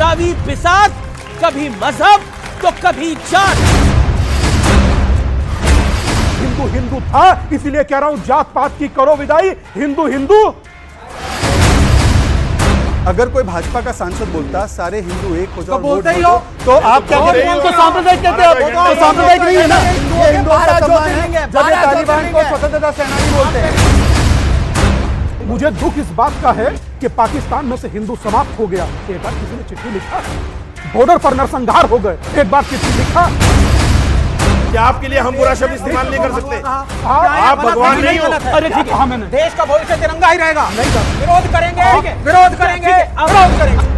चुनावी बिसात, कभी मजहब तो कभी जात। हिंदू हिंदू था, इसीलिए कह रहा हूं जात पात की करो विदाई, हिंदू हिंदू। अगर कोई भाजपा का सांसद बोलता सारे हिंदू एक हो जाओ, तो बोलते ही हो, तो आप क्या कहते हैं? तो सांप्रदायिक कहते हैं, तो सांप्रदायिक नहीं है ना। ये हिंदुओं का सम्मान है जब ये तालिबान को स्वतंत्रता सेनानी बोलते हैं। मुझे दुख इस बात का है कि पाकिस्तान में से हिंदू समाप्त हो गया। एक बार किसी ने चिट्ठी लिखा, बॉर्डर पर नरसंहार हो गए, एक बार चिट्ठी लिखा। क्या आपके लिए हम बुरा शब्द इस्तेमाल नहीं कर सकते? आप भगवान नहीं हो। अरे ठीक है, हाँ मैंने देश का भविष्य तिरंगा ही रहेगा। नहीं कर विरोध करेंगे, विरोध करेंगे, विरोध करेंगे।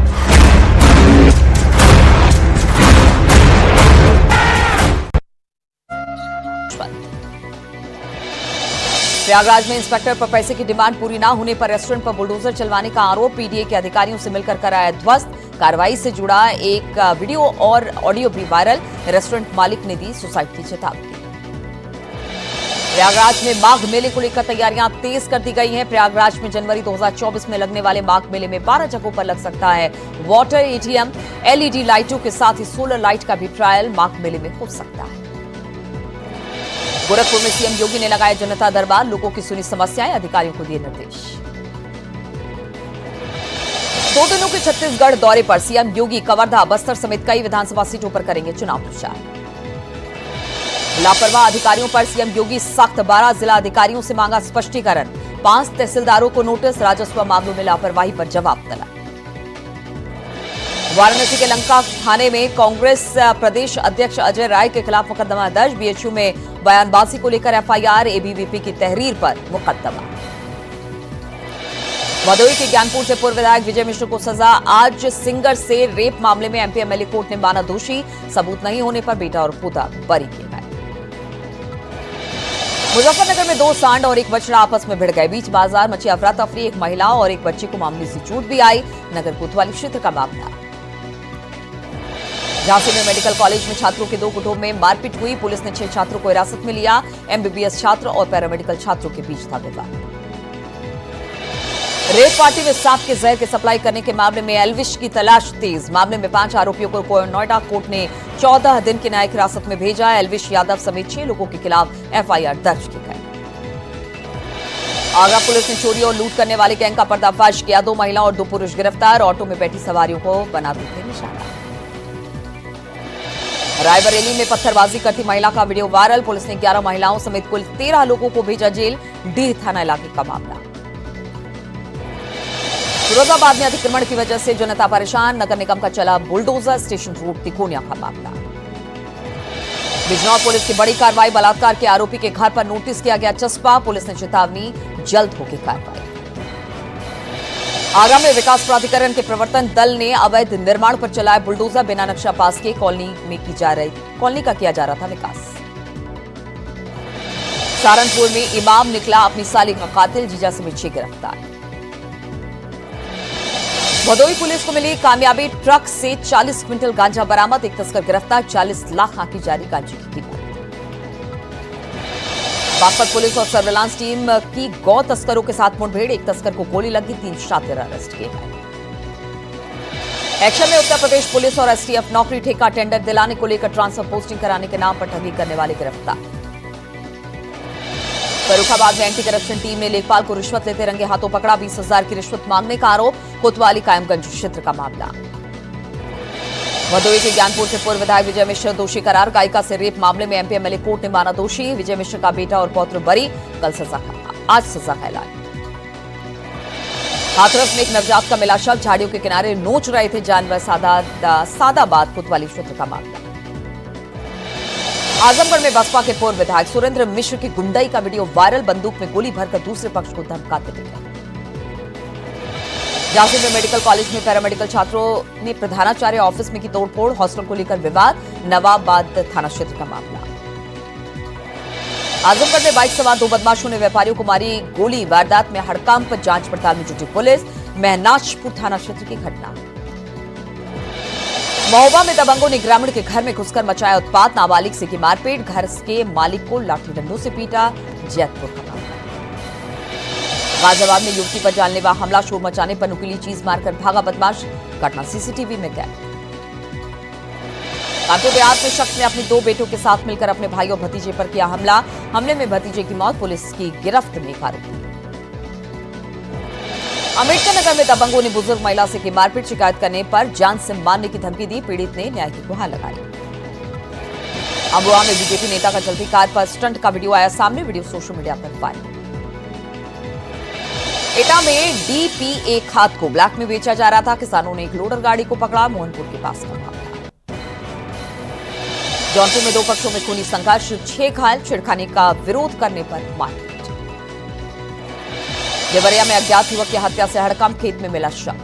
प्रयागराज में इंस्पेक्टर पर पैसे की डिमांड पूरी न होने पर रेस्टोरेंट पर बुलडोजर चलवाने का आरोप, पीडीए के अधिकारियों से मिलकर कराया ध्वस्त। कार्रवाई से जुड़ा एक वीडियो और ऑडियो भी वायरल, रेस्टोरेंट मालिक ने दी सुसाइड की चेतावनी। प्रयागराज में माघ मेले को लेकर तैयारियां तेज कर दी गई हैं। प्रयागराज में जनवरी 2024 में लगने वाले माघ मेले में 12 जगहों पर लग सकता है वाटर एटीएम। एलईडी लाइटों के साथ ही सोलर लाइट का भी ट्रायल माघ मेले में हो सकता है। गोरखपुर में सीएम योगी ने लगाया जनता दरबार, लोगों की सुनी समस्याएं, अधिकारियों को दिए निर्देश। 2 दिनों के छत्तीसगढ़ दौरे पर सीएम योगी कवर्धा, बस्तर समेत कई विधानसभा सीटों पर करेंगे चुनाव प्रचार। लापरवाह अधिकारियों पर सीएम योगी सख्त, 12 जिला अधिकारियों से मांगा स्पष्टीकरण। 5 तहसीलदारों को नोटिस, राजस्व मामलों में लापरवाही पर जवाब तलब। वाराणसी के लंका थाने में कांग्रेस प्रदेश अध्यक्ष अजय राय के खिलाफ मुकदमा दर्ज, बीएचयू में बयानबाजी को लेकर एफआईआर, एबीवीपी की तहरीर पर मुकदमा। भदोही के ज्ञानपुर से पूर्व विधायक विजय मिश्र को सजा, आज सिंगर से रेप मामले में एमपी एमएलए कोर्ट ने माना दोषी, सबूत नहीं होने पर बेटा और पोता बरी किए गए। मुजफ्फरनगर में 2 सांड और एक बछड़ा आपस में भिड़ गए, बीच बाजार मची अफरा तफरी, एक महिला और एक बच्चे को मामूली सी चोट भी आई, नगर कोतवाली क्षेत्र का मामला। झांसी में मेडिकल कॉलेज में छात्रों के 2 गुटों में मारपीट हुई, पुलिस ने 6 छात्रों को हिरासत में लिया, एमबीबीएस छात्र और पैरामेडिकल छात्रों के बीच था विवाद। रेप पार्टी में सांप के जहर के सप्लाई करने के मामले में एल्विश की तलाश तेज, मामले में 5 आरोपियों को नोएडा कोर्ट ने 14 दिन की न्यायिक हिरासत में भेजा। एल्विश यादव समेत 6 लोगों के खिलाफ एफआईआर दर्ज की गई। आगरा पुलिस ने चोरी और लूट करने वाले गैंग का पर्दाफाश किया, 2 महिला और 2 पुरुष गिरफ्तार, ऑटो में बैठी सवारियों को बनाते थे निशाना। रायबरेली में पत्थरबाजी करती महिला का वीडियो वायरल, पुलिस ने 11 महिलाओं समेत कुल 13 लोगों को भेजा जेल, डीह थाना इलाके का मामला। फिरोजाबाद में अतिक्रमण की वजह से जनता परेशान, नगर निगम का चला बुलडोजर, स्टेशन रोड तिकोनिया का मामला। बिजनौर पुलिस की बड़ी कार्रवाई, बलात्कार के आरोपी के घर पर नोटिस किया गया चस्पा, पुलिस ने चेतावनी, जल्द होगी कार्रवाई। आगरा में विकास प्राधिकरण के प्रवर्तन दल ने अवैध निर्माण पर चलाया बुलडोजर, बिना नक्शा पास के कॉलोनी का किया जा रहा था विकास। सहारनपुर में इमाम निकला अपनी साली का कातिल, जीजा समेत 6 गिरफ्तार। भदोही पुलिस को मिली कामयाबी, ट्रक से 40 क्विंटल गांजा बरामद, एक तस्कर गिरफ्तार, 40 लाख आंकी जारी गांजे की कीमत। बागपत पुलिस और सर्विलांस टीम की गौ तस्करों के साथ मुठभेड़, एक तस्कर को गोली लगी, 3 शातिर अरेस्ट किए गए। एक्शन में उत्तर प्रदेश पुलिस और एसटीएफ, नौकरी ठेका टेंडर दिलाने को लेकर ट्रांसफर पोस्टिंग कराने के नाम पर ठगी करने वाले गिरफ्तार। फर्रुखाबाद में एंटी करप्शन टीम ने लेखपाल को रिश्वत लेते रंगे हाथों पकड़ा, 20,000 की रिश्वत मांगने का आरोप, कोतवाली कायमगंज क्षेत्र का मामला। भदोही के ज्ञानपुर से पूर्व विधायक विजय मिश्र दोषी करार, गायिका से रेप मामले में एमपी एमएलए कोर्ट ने माना दोषी, विजय मिश्र का बेटा और पौत्र बरी, आज सजा का ऐलान। हाथरस में एक नवजात का मिला शव, झाड़ियों के किनारे नोच रहे थे जानवर, सादाबाद कोतवाली क्षेत्र का मामला। आजमगढ़ में बसपा के पूर्व विधायक सुरेंद्र मिश्र की गुंडाई का वीडियो वायरल, बंदूक में गोली भरकर दूसरे पक्ष को धमकाते दिखे। झांसी में मेडिकल कॉलेज में पैरामेडिकल छात्रों ने प्रधानाचार्य ऑफिस में की तोड़फोड़, हॉस्टल को लेकर विवाद, नवाबाद थाना क्षेत्र का मामला। आजमगढ़ में बाइक सवार 2 बदमाशों ने व्यापारियों को मारी गोली, वारदात में हड़कंप, जांच पड़ताल में जुटी पुलिस, महनाजपुर थाना क्षेत्र की घटना। महोबा में दबंगों ने ग्रामीण के घर में घुसकर मचाया उत्पात, नाबालिग से की मारपीट, घर के मालिक को लाठी डंडों से पीटा, जैतपुर का मामला। गाजियाबाद में युवती पर जानलेवा हमला, शोर मचाने पर नुकीली चीज मारकर भागा बदमाश, घटना सीसीटीवी में कैद। कानपुर देहात में शख्स ने अपने 2 बेटों के साथ मिलकर अपने भाई और भतीजे पर किया हमला। हमले में भतीजे की मौत, पुलिस की गिरफ्त में एक आरोपी। अम्बेडकर नगर में दबंगों ने बुजुर्ग महिला से की मारपीट, शिकायत करने पर जान से मारने की धमकी दी। पीड़ित ने न्याय की गुहार लगाई। अमरोहा में बीजेपी नेता का चलती कार पर स्टंट का वीडियो आया सामने, वीडियो सोशल मीडिया पर वायरल। एटा में डीपीए खाद को ब्लैक में बेचा जा रहा था। किसानों ने एक लोडर गाड़ी को पकड़ा। मोहनपुर के पास का मामला। जौनपुर में 2 पक्षों में खूनी संघर्ष, 6 घायल, छिड़खाने का विरोध करने पर मारपीट। देवरिया में अज्ञात युवक की हत्या से हड़कंप, खेत में मिला शव।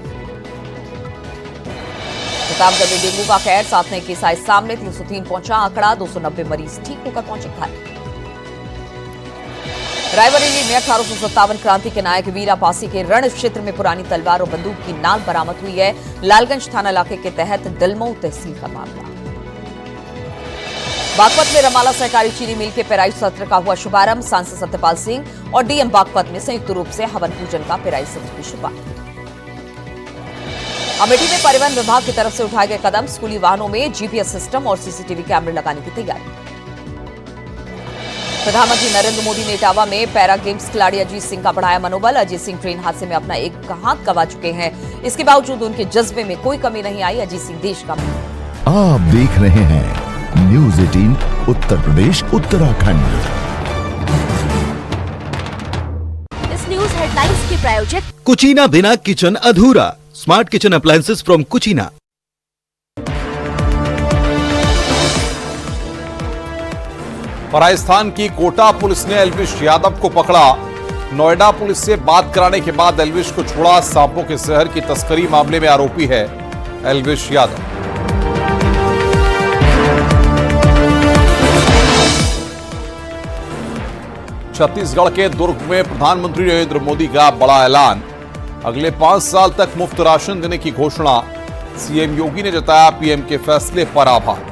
प्रतापगढ़ में डेंगू का कहर, 7 नए केस आए सामने, 303 पहुंचा आंकड़ा, 290 मरीज ठीक होकर पहुंचे घर। रायबरेली में 1857 क्रांति के नायक वीरा पासी के रण क्षेत्र में पुरानी तलवार और बंदूक की नाल बरामद हुई है। लालगंज थाना इलाके के तहत दलमऊ तहसील का मामला। बागपत में रमाला सहकारी चीनी मिल के पेराई सत्र का हुआ शुभारंभ। सांसद सत्यपाल सिंह और डीएम बागपत में संयुक्त रूप से हवन पूजन का पेराई सत्र की शुरुआत। अमेठी में परिवहन विभाग की तरफ से उठाए गए कदम, स्कूली वाहनों में जीपीएस सिस्टम और सीसीटीवी कैमरे लगाने की तैयारी। प्रधानमंत्री नरेंद्र मोदी ने इटावा में पैरा गेम्स खिलाड़ी अजीत सिंह का बढ़ाया मनोबल। अजीत सिंह ट्रेन हादसे में अपना एक हाथ गंवा चुके हैं। इसके बावजूद उनके जज्बे में कोई कमी नहीं आई। अजीत सिंह देश का आप देख रहे हैं न्यूज़ 18 उत्तर प्रदेश उत्तराखंड। इस न्यूज हेडलाइंस के प्रायोजक कुचीना बिना किचन अधूरा। Smart kitchen appliances from Kutchina. Rajasthan की कोटा पुलिस ने एल्विश यादव को पकड़ा। नोएडा पुलिस से बात कराने के बाद एल्विश को छोड़ा। सांपों के जहर की तस्करी मामले में आरोपी है एल्विश यादव। छत्तीसगढ़ के दुर्ग में प्रधानमंत्री नरेंद्र मोदी का बड़ा ऐलान। अगले 5 साल तक मुफ्त राशन देने की घोषणा। सीएम योगी ने जताया पीएम के फैसले पर आभार।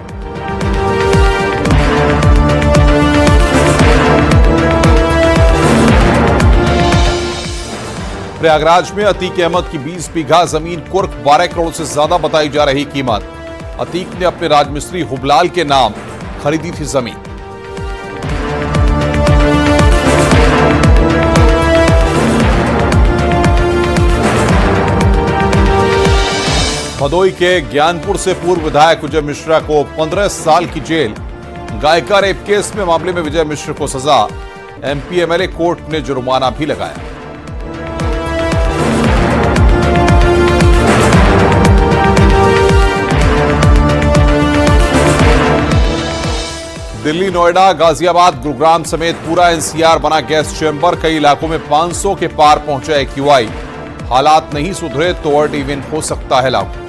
प्रयागराज में अतीक अहमद की 20 बीघा जमीन कुर्क 12 करोड़ से ज्यादा बताई जा रही कीमत। अतीक ने अपने राजमिस्त्री हुबलाल के नाम खरीदी थी जमीन। भदोई के ज्ञानपुर से पूर्व विधायक विजय मिश्रा को 15 साल की जेल। गायिका रेप केस में मामले में विजय मिश्रा को सजा। एमपी एमएलए कोर्ट ने जुर्माना भी लगाया। दिल्ली, नोएडा, गाजियाबाद, गुरुग्राम समेत पूरा एनसीआर बना गैस चैम्बर। कई इलाकों में 500 के पार पहुंचा एक्यूआई। हालात नहीं सुधरे तो ऑड इवन हो सकता है लागू।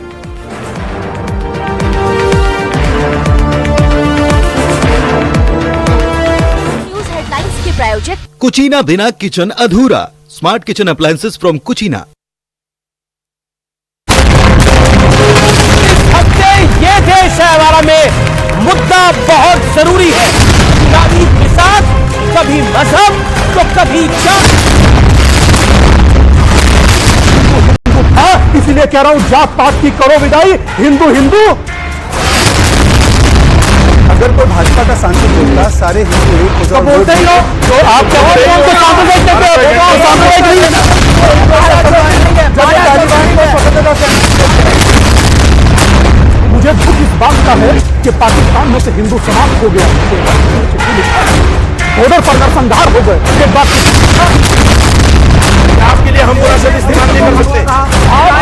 न्यूज हेडलाइंस के प्रायोजक कुचीना बिना किचन अधूरा। Smart kitchen appliances from Kutchina. ये देश है हमारा में मुद्दा बहुत जरूरी है। तारीख के साथ कभी मजहब तो कभी जात। इसलिए कह रहा हूं जात पात की करो विदाई, हिंदू हिंदू। अगर कोई भाजपा का सांसद बोलता सारे हिंदू एक हो तो बोलते ही रहो। तो आप क्या बोलते हैं? सामुदायिक नहीं है ना। जब तालिबान को स्वतंत्रता सेनानी, मुझे दुख इस बात का है कि पाकिस्तान में से हिंदू समाप्त हो गया। बॉर्डर पर नरसंहार हो गए। एक बात आपके लिए हम बुरा शब्द इस्तेमाल नहीं कर सकते।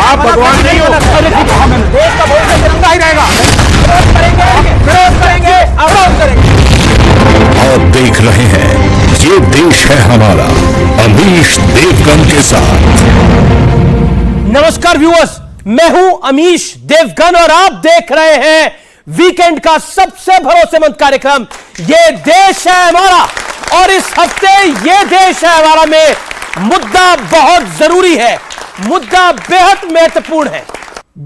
आप भगवान नहीं हो। देश का भविष्य तिरंगा ही रहेगा। विरोध करेंगे, अवरोध करेंगे। आप देख रहे हैं ये देश है हमारा, अमीश देवगन के साथ। नमस्कार व्यूअर्स, मैं हूं अमीश देवगन और आप देख रहे हैं वीकेंड का सबसे भरोसेमंद कार्यक्रम ये देश है हमारा। और इस हफ्ते ये देश है हमारा में मुद्दा बहुत जरूरी है, मुद्दा बेहद महत्वपूर्ण है।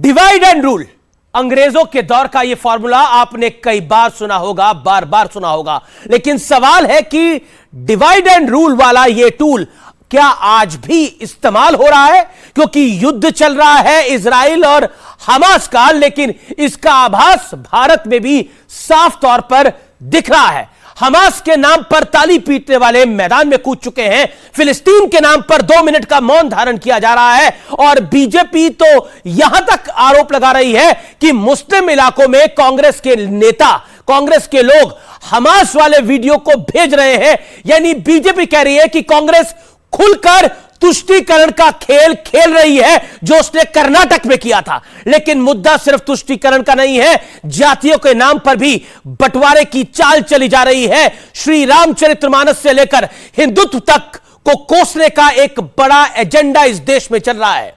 डिवाइड एंड रूल, अंग्रेजों के दौर का यह फॉर्मूला आपने कई बार सुना होगा, बार बार सुना होगा। लेकिन सवाल है कि डिवाइड एंड रूल वाला यह टूल क्या आज भी इस्तेमाल हो रहा है? क्योंकि युद्ध चल रहा है इजराइल और हमास का, लेकिन इसका आभास भारत में भी साफ तौर पर दिख रहा है। हमास के नाम पर ताली पीटने वाले मैदान में कूद चुके हैं, फिलिस्तीन के नाम पर 2 मिनट का मौन धारण किया जा रहा है, और बीजेपी तो यहां तक आरोप लगा रही है कि मुस्लिम इलाकों में कांग्रेस के नेता, कांग्रेस के लोग हमास वाले वीडियो को भेज रहे हैं। यानी बीजेपी कह रही है कि कांग्रेस खुलकर तुष्टीकरण का खेल खेल रही है, जो उसने कर्नाटक में किया था। लेकिन मुद्दा सिर्फ तुष्टीकरण का नहीं है, जातियों के नाम पर भी बंटवारे की चाल चली जा रही है। श्री रामचरितमानस से लेकर हिंदुत्व तक को कोसने का एक बड़ा एजेंडा इस देश में चल रहा है।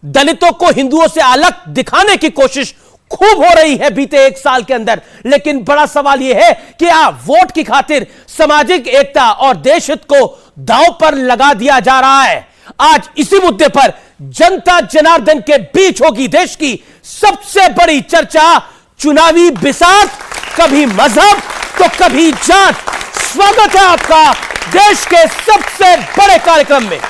दलितों को हिंदुओं से अलग दिखाने की कोशिश खूब हो रही है बीते 1 साल के अंदर। लेकिन बड़ा सवाल यह है कि क्या वोट की खातिर सामाजिक एकता और देश हित को दांव पर लगा दिया जा रहा है? आज इसी मुद्दे पर जनता जनार्दन के बीच होगी देश की सबसे बड़ी चर्चा। चुनावी बिसात, कभी मजहब तो कभी जात। स्वागत है आपका देश के सबसे बड़े कार्यक्रम में।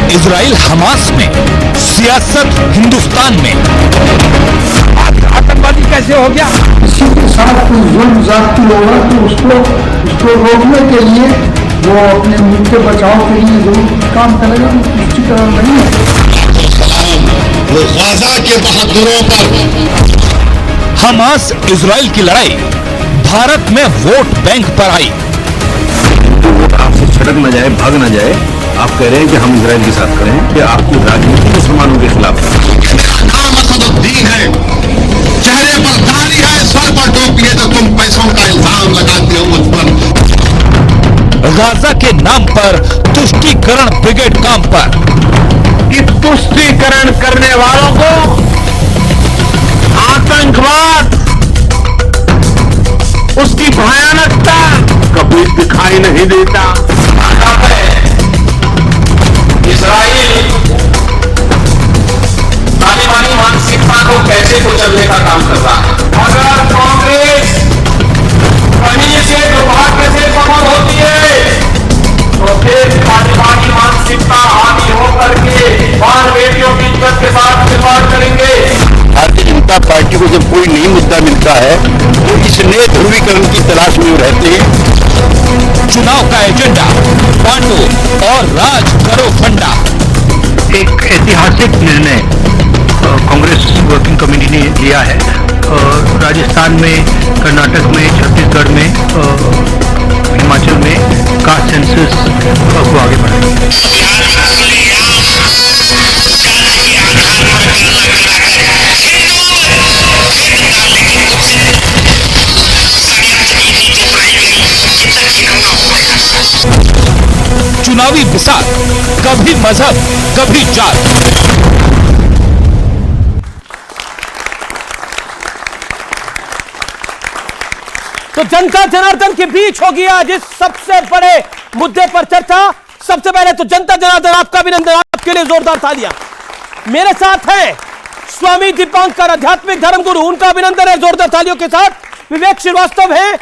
इजराइल हमास में, सियासत हिंदुस्तान में। आतंकवादी कैसे हो गया? किसी के साथ कोई जुल्म ज़्यादती होगा तो उसको रोकने के लिए वो अपने मुल्क के बचाव के लिए जरूर काम करेगा। तुष्टीकरण नहीं है। वो गाजा के बहादुरों पर। हमास इजराइल की लड़ाई भारत में वोट बैंक पर आई। आपसे छटक न जाए, भाग न जाए। आप कह रहे हैं कि हम इजराइल के साथ खड़े हैं, कि आपकी राजनीति मुसलमानों के खिलाफ दीन है, चेहरे पर दाढ़ी है, सर पर टोपी है, तो तुम पैसों का इल्जाम लगाते हो मुझ पर। गाजा के नाम पर तुष्टीकरण ब्रिगेड काम पर। इस तुष्टीकरण करने वालों को आतंकवाद, उसकी भयानकता कभी दिखाई नहीं देता। इजराइल तालिबानी मानसिकता को कैसे कुचलने का काम कर रहा है। अगर कांग्रेस कहीं से दुर्भाग्य से सफल होती है तो फिर तालिबानी मानसिकता हावी होकर के बाल बेटियों की इज्जत के साथ खिलवाड़ करेंगे। भारतीय जनता पार्टी को जब कोई नई मुद्दा मिलता है तो इस नए ध्रुवीकरण की तलाश में रहते हैं। चुनाव का एजेंडा बांटो और राज करो फंडा। एक ऐतिहासिक निर्णय कांग्रेस वर्किंग कमेटी ने लिया है। राजस्थान में, कर्नाटक में, छत्तीसगढ़ में, हिमाचल में कास्ट सेंसस को आगे बढ़ाएंगे। चुनावी बिसात, कभी मजहब कभी जात। तो जनता जनार्दन के बीच होगी आज इस सबसे बड़े मुद्दे पर चर्चा। सबसे पहले तो जनता जनार्दन, आपका अभिनंदन, आपके लिए जोरदार तालियां। मेरे साथ है स्वामी दीपांकर, आध्यात्मिक धर्मगुरु, उनका अभिनंदन है जोरदार तालियों के साथ। विवेक श्रीवास्तव है,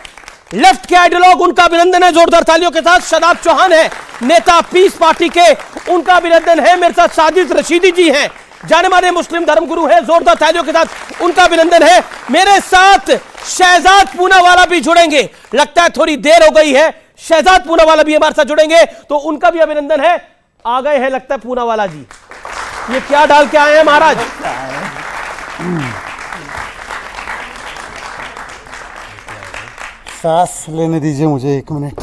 लेफ्ट के आइडियोलॉग, उनका अभिनंदन है जोरदार तालियों के साथ। शदाब चौहान है, नेता पीस पार्टी के, उनका अभिनंदन है। मेरे साथ साजिद रशीदी जी हैं, जाने माने मुस्लिम धर्मगुरु है, जोरदार तालियों के साथ उनका अभिनंदन है। मेरे साथ शहजाद पूनावाला भी जुड़ेंगे, लगता है थोड़ी देर हो गई है। शहजाद पूनावाला भी हमारे साथ जुड़ेंगे, तो उनका भी अभिनंदन है। आ गए हैं लगता है पूनावाला जी, ये क्या डाल के आए हैं महाराज? सांस लेने दीजिए मुझे 1 मिनट।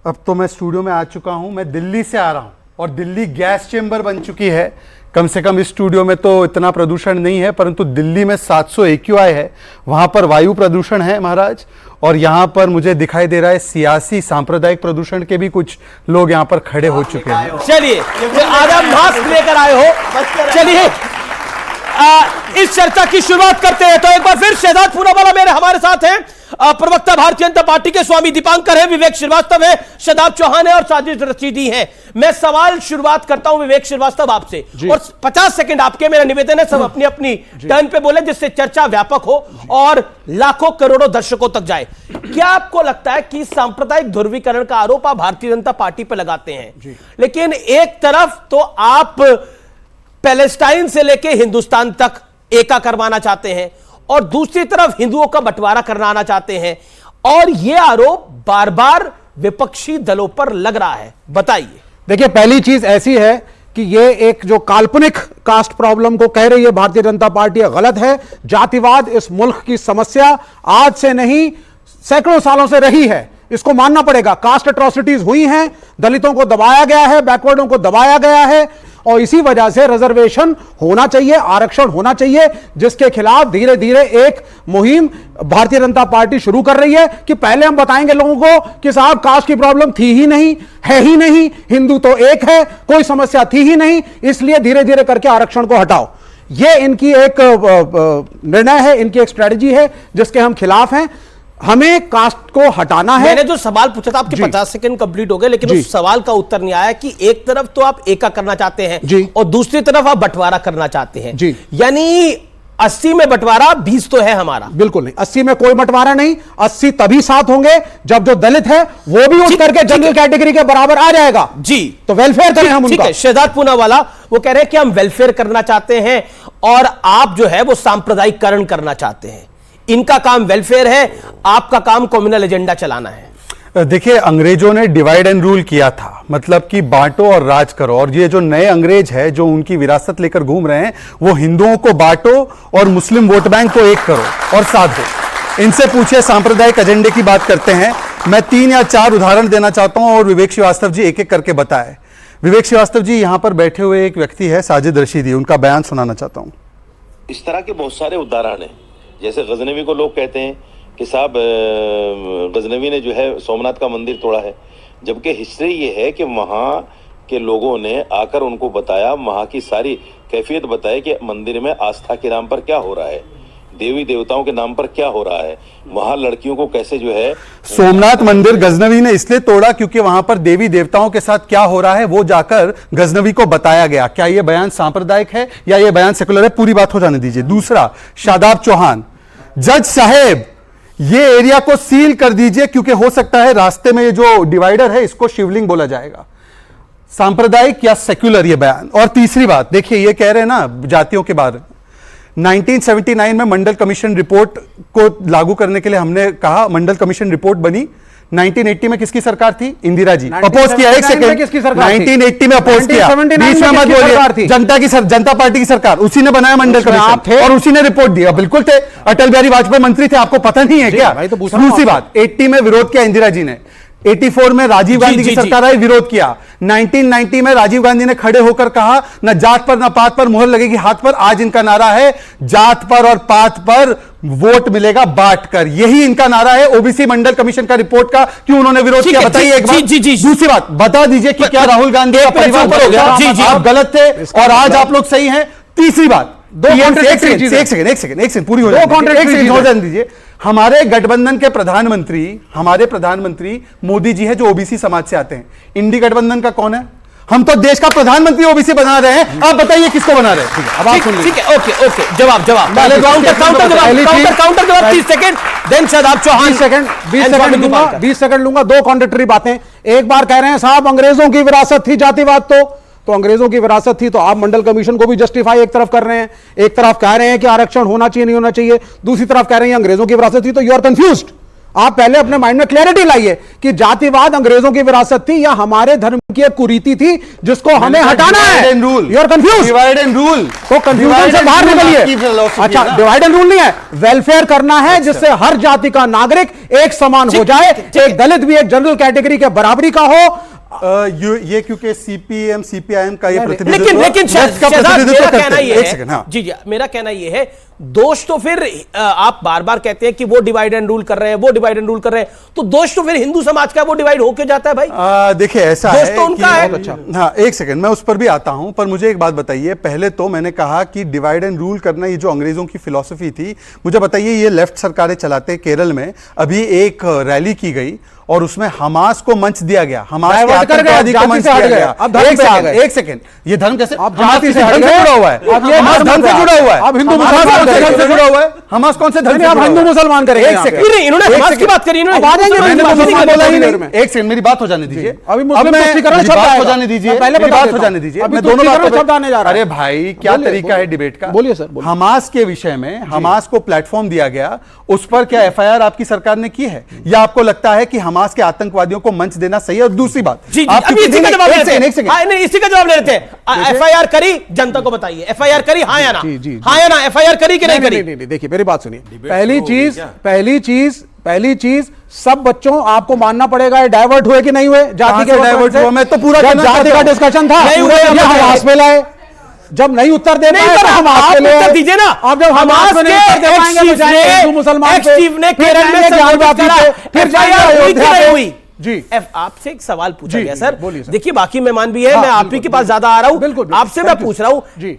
अब तो मैं स्टूडियो में आ चुका हूं। मैं दिल्ली से आ रहा हूं और दिल्ली गैस चेंबर बन चुकी है। कम से कम इस स्टूडियो में तो इतना प्रदूषण नहीं है, परंतु दिल्ली में 700 AQI है, वहां पर वायु प्रदूषण है महाराज। और यहाँ पर मुझे दिखाई दे रहा है सियासी सांप्रदायिक प्रदूषण के भी कुछ लोग यहाँ पर खड़े हो चुके हैं। चलिए, आज आप मास्क लेकर आए हो, चलिए इस चर्चा की शुरुआत करते हैं। तो एक बार फिर शहजाद पूनावाला मेरे हमारे साथ हैं। प्रवक्ता भारतीय जनता पार्टी के स्वामी दीपांकर है, विवेक श्रीवास्तव है, शदाब चौहान है और साजिद रशीदी है। मैं सवाल शुरुआत करता हूं विवेक श्रीवास्तव आपसे, और 50 सेकंड आपके। मेरा निवेदन है सब अपनी अपनी टर्न पे बोले, जिससे चर्चा व्यापक हो और लाखों करोड़ों दर्शकों तक जाए। क्या आपको लगता है कि सांप्रदायिक ध्रुवीकरण का आरोप आप भारतीय जनता पार्टी पर लगाते हैं, लेकिन एक तरफ तो आप पैलेस्टाइन से लेके हिंदुस्तान तक एका करवाना चाहते हैं और दूसरी तरफ हिंदुओं का बंटवारा कराना चाहते हैं, और यह आरोप बार बार विपक्षी दलों पर लग रहा है, बताइए। देखिए, पहली चीज ऐसी है कि ये एक जो काल्पनिक कास्ट प्रॉब्लम को कह रही है भारतीय जनता पार्टी, गलत है। जातिवाद इस मुल्क की समस्या आज से नहीं सैकड़ों सालों से रही है, इसको मानना पड़ेगा। कास्ट एट्रोसिटीज हुई हैं, दलितों को दबाया गया है, बैकवर्डों को दबाया गया है, और इसी वजह से रिजर्वेशन होना चाहिए, आरक्षण होना चाहिए, जिसके खिलाफ धीरे धीरे एक मुहिम भारतीय जनता पार्टी शुरू कर रही है कि पहले हम बताएंगे लोगों को कि साहब कास्ट की प्रॉब्लम थी ही नहीं, है ही नहीं, हिंदू तो एक है, कोई समस्या थी ही नहीं, इसलिए धीरे धीरे करके आरक्षण को हटाओ। यह इनकी एक निर्णय है, इनकी एक स्ट्रेटजी है जिसके हम खिलाफ हैं। हमें कास्ट को हटाना है। मैंने जो सवाल पूछा था, आपके 50 सेकंड कंप्लीट हो गए, लेकिन उस सवाल का उत्तर नहीं आया कि एक तरफ तो आप एका करना चाहते हैं और दूसरी तरफ आप बंटवारा करना चाहते हैं, यानी 80 में बंटवारा 20 तो है हमारा। बिल्कुल नहीं, 80 में कोई बंटवारा नहीं। 80 तभी साथ होंगे जब जो दलित है वो भी उठ करके जनरल कैटेगरी के बराबर आ जाएगा। जी, तो वेलफेयर करें हम उनका। शहजाद पूनावाला वो कह रहे हैं कि हम वेलफेयर करना चाहते हैं और आप जो है वो सांप्रदायिकरण करना चाहते हैं। इनका काम वेलफेयर है, आपका काम कम्युनल एजेंडा चलाना है। देखिए, अंग्रेजों ने डिवाइड एंड रूल किया था, मतलब कि बांटो और राज करो, और ये जो नए अंग्रेज है जो उनकी विरासत लेकर घूम रहे हैं, वो हिंदुओं को बांटो और मुस्लिम वोट बैंक को एक करो और साथ दो। इनसे पूछे सांप्रदायिक एजेंडे की बात करते हैं। मैं 3 या 4 उदाहरण देना चाहता हूं और विवेक श्रीवास्तव जी एक एक करके बताएं। विवेक श्रीवास्तव जी, यहां पर बैठे हुए एक व्यक्ति है साजिद रशीदी, उनका बयान सुनाना चाहता हूं। इस तरह के बहुत सारे उदाहरण हैं। जैसे गजनवी को लोग कहते हैं कि साहब गजनवी ने जो है सोमनाथ का मंदिर तोड़ा है, जबकि हिस्ट्री ये है कि वहाँ के लोगों ने आकर उनको बताया, वहाँ की सारी कैफियत बताई कि मंदिर में आस्था के नाम पर क्या हो रहा है, देवी देवताओं के नाम पर क्या हो रहा है, वहाँ लड़कियों को कैसे जो है। सोमनाथ मंदिर गजनवी ने इसलिए तोड़ा क्योंकि वहां पर देवी देवताओं के साथ क्या हो रहा है वो जाकर गजनवी को बताया गया। क्या यह बयान सांप्रदायिक है या यह बयान सेकुलर है? पूरी बात हो जाने दीजिए। दूसरा, शादाब चौहान, जज साहेब ये एरिया को सील कर दीजिए क्योंकि हो सकता है रास्ते में ये जो डिवाइडर है इसको शिवलिंग बोला जाएगा। सांप्रदायिक या सेक्युलर ये बयान। और तीसरी बात, देखिए ये कह रहे हैं ना जातियों के बारे में, 1979 में मंडल कमीशन रिपोर्ट को लागू करने के लिए हमने कहा, मंडल कमीशन रिपोर्ट बनी। 1980 में किसकी सरकार थी? इंदिरा जी। अपोज किया, एक सेकंड, 1980 में अपोज किया, बीच में मत बोलिए, जनता पार्टी की सरकार, उसी ने बनाया मंडल कमीशन और उसी ने रिपोर्ट दिया। बिल्कुल थे, अटल बिहारी वाजपेयी मंत्री थे, आपको पता नहीं है क्या? दूसरी बात, 80 में विरोध किया इंदिरा जी ने, 84 में राजीव गांधी की सरकार आई, विरोध किया। 1990 में राजीव गांधी ने खड़े होकर कहा न जात पर न पात पर मुहर लगेगी हाथ पर। आज इनका नारा है जात पर और पात पर वोट मिलेगा बांट कर। यही इनका नारा है। ओबीसी मंडल कमीशन का रिपोर्ट का क्यों उन्होंने विरोध किया बताइए एक बार। दूसरी बात बता दीजिए कि क्या राहुल गांधी का परिवार पर हो गया? आप गलत थे और आज आप लोग सही हैं। तीसरी बात, एक सेकंड पूरी हो जाने दीजिए। हमारे गठबंधन के हमारे प्रधानमंत्री मोदी जी है जो ओबीसी समाज से आते हैं। इंडी गठबंधन का कौन है? हम तो देश का प्रधानमंत्री ओबीसी बना रहे हैं। आप बताइए किसको बना रहे हैं? अब आप सुन लीजिए। ठीक है, ओके, जवाब counter 30 second, then Shahzad Chauhan 20 second लूंगा। 2 कॉन्ट्रडिक्टरी बातें। एक बार कह रहे हैं साहब अंग्रेजों की विरासत थी जातिवाद, तो अंग्रेजों की विरासत थी तो आप मंडल कमीशन को भी जस्टिफाई एक तरफ कर रहे हैं, एक तरफ कह रहे हैं कि आरक्षण होना चाहिए नहीं होना चाहिए, दूसरी तरफ कह रहे हैं अंग्रेजों की विरासत थी। तो यू आर कंफ्यूज्ड। आप पहले अपने माइंड में क्लैरिटी लाइए कि जातिवाद अंग्रेजों की विरासत थी या हमारे धर्म की एक कुरीति थी जिसको हमें हटाना है। You are confuse. Divide and rule, तो कंफ्यूजन से बाहर निकलिए। अच्छा, डिवाइड एंड रूल नहीं है, वेलफेयर करना है जिससे हर जाति का नागरिक एक समान हो जाए, एक दलित भी एक जनरल कैटेगरी के बराबरी का हो। ये क्योंकि सीपीएम सीपीआईएम का ये प्रतिनिधित्व, लेकिन मेरा कहना यह है, मेरा कहना यह है दोष तो फिर आप बार बार कहते हैं कि वो डिवाइड एंड रूल कर रहे हैं, वो डिवाइड एंड रूल कर रहे हैं, तो दोष तो फिर हिंदू समाज का वो डिवाइड होके जाता है भाई। देखिए ऐसा दोष है तो उनका है। अच्छा, हाँ एक सेकंड मैं उस पर भी आता हूं, पर मुझे एक बात बताइए। पहले तो मैंने कहा कि डिवाइड एंड रूल करना ये जो अंग्रेजों की फिलॉसफी थी, मुझे बताइए ये लेफ्ट सरकारें चलाते केरल में अभी एक रैली की गई और उसमें हमास को मंच दिया गया, हमास के आतंकवादी को मंच दिया गया। अब एक सेकंड ये धर्म कैसे जाति से जुड़ा हुआ है? अब ये धर्म से जुड़ा हुआ है? अब हिंदू मुसलमान से जुड़ा हुआ है? हमास कौन से धर्म से? अब हिंदू मुसलमान करेंगे। एक सेकंड इन्होंने हमास की बात करी, इन्होंने एक सेकंड मेरी बात हो जाने दीजिए। अभी बात हो जाने दीजिए, पहले बात हो जाने दीजिए। मैं दोनों बात शब्द आने जा रहा है। अरे भाई क्या तरीका है डिबेट का? बोलिए सर। हमास के विषय में हमास को प्लेटफॉर्म दिया गया, उस पर क्या एफआईआर आपकी सरकार ने की है, या आपको लगता है कि हमास के आतंकवादियों को मंच देना सही है? और दूसरी बात, जी, अभी इसी का जवाब ले लेते हैं। इसी का जवाब ले लेते हैं। एफआईआर करी, जनता को बताइए एफआईआर करी, हाँ या ना? हाँ या ना? एफआईआर करी कि नहीं करी? देखिए मेरी बात सुनिए। पहली चीज सब बच्चों आपको मानना पड़ेगा, डाइवर्ट हुए कि नहीं हुए जाति के डाइवर्ट हुआ? मैं तो पूरा जाति का डिस्कशन था, हमास में लाए। जब नहीं उत्तर दे पाए तो हम उत्तर दीजिए ना। अब जब हमास में नहीं उत्तर दे पाएंगे तो हिंदू मुसलमान ने केरल में फिर हुई जी। आपसे एक सवाल पूछा गया सर, देखिए बाकी मेहमान भी है, मैं आप ही के पास ज्यादा आ रहा हूं, आपसे मैं पूछ रहा हूं जी।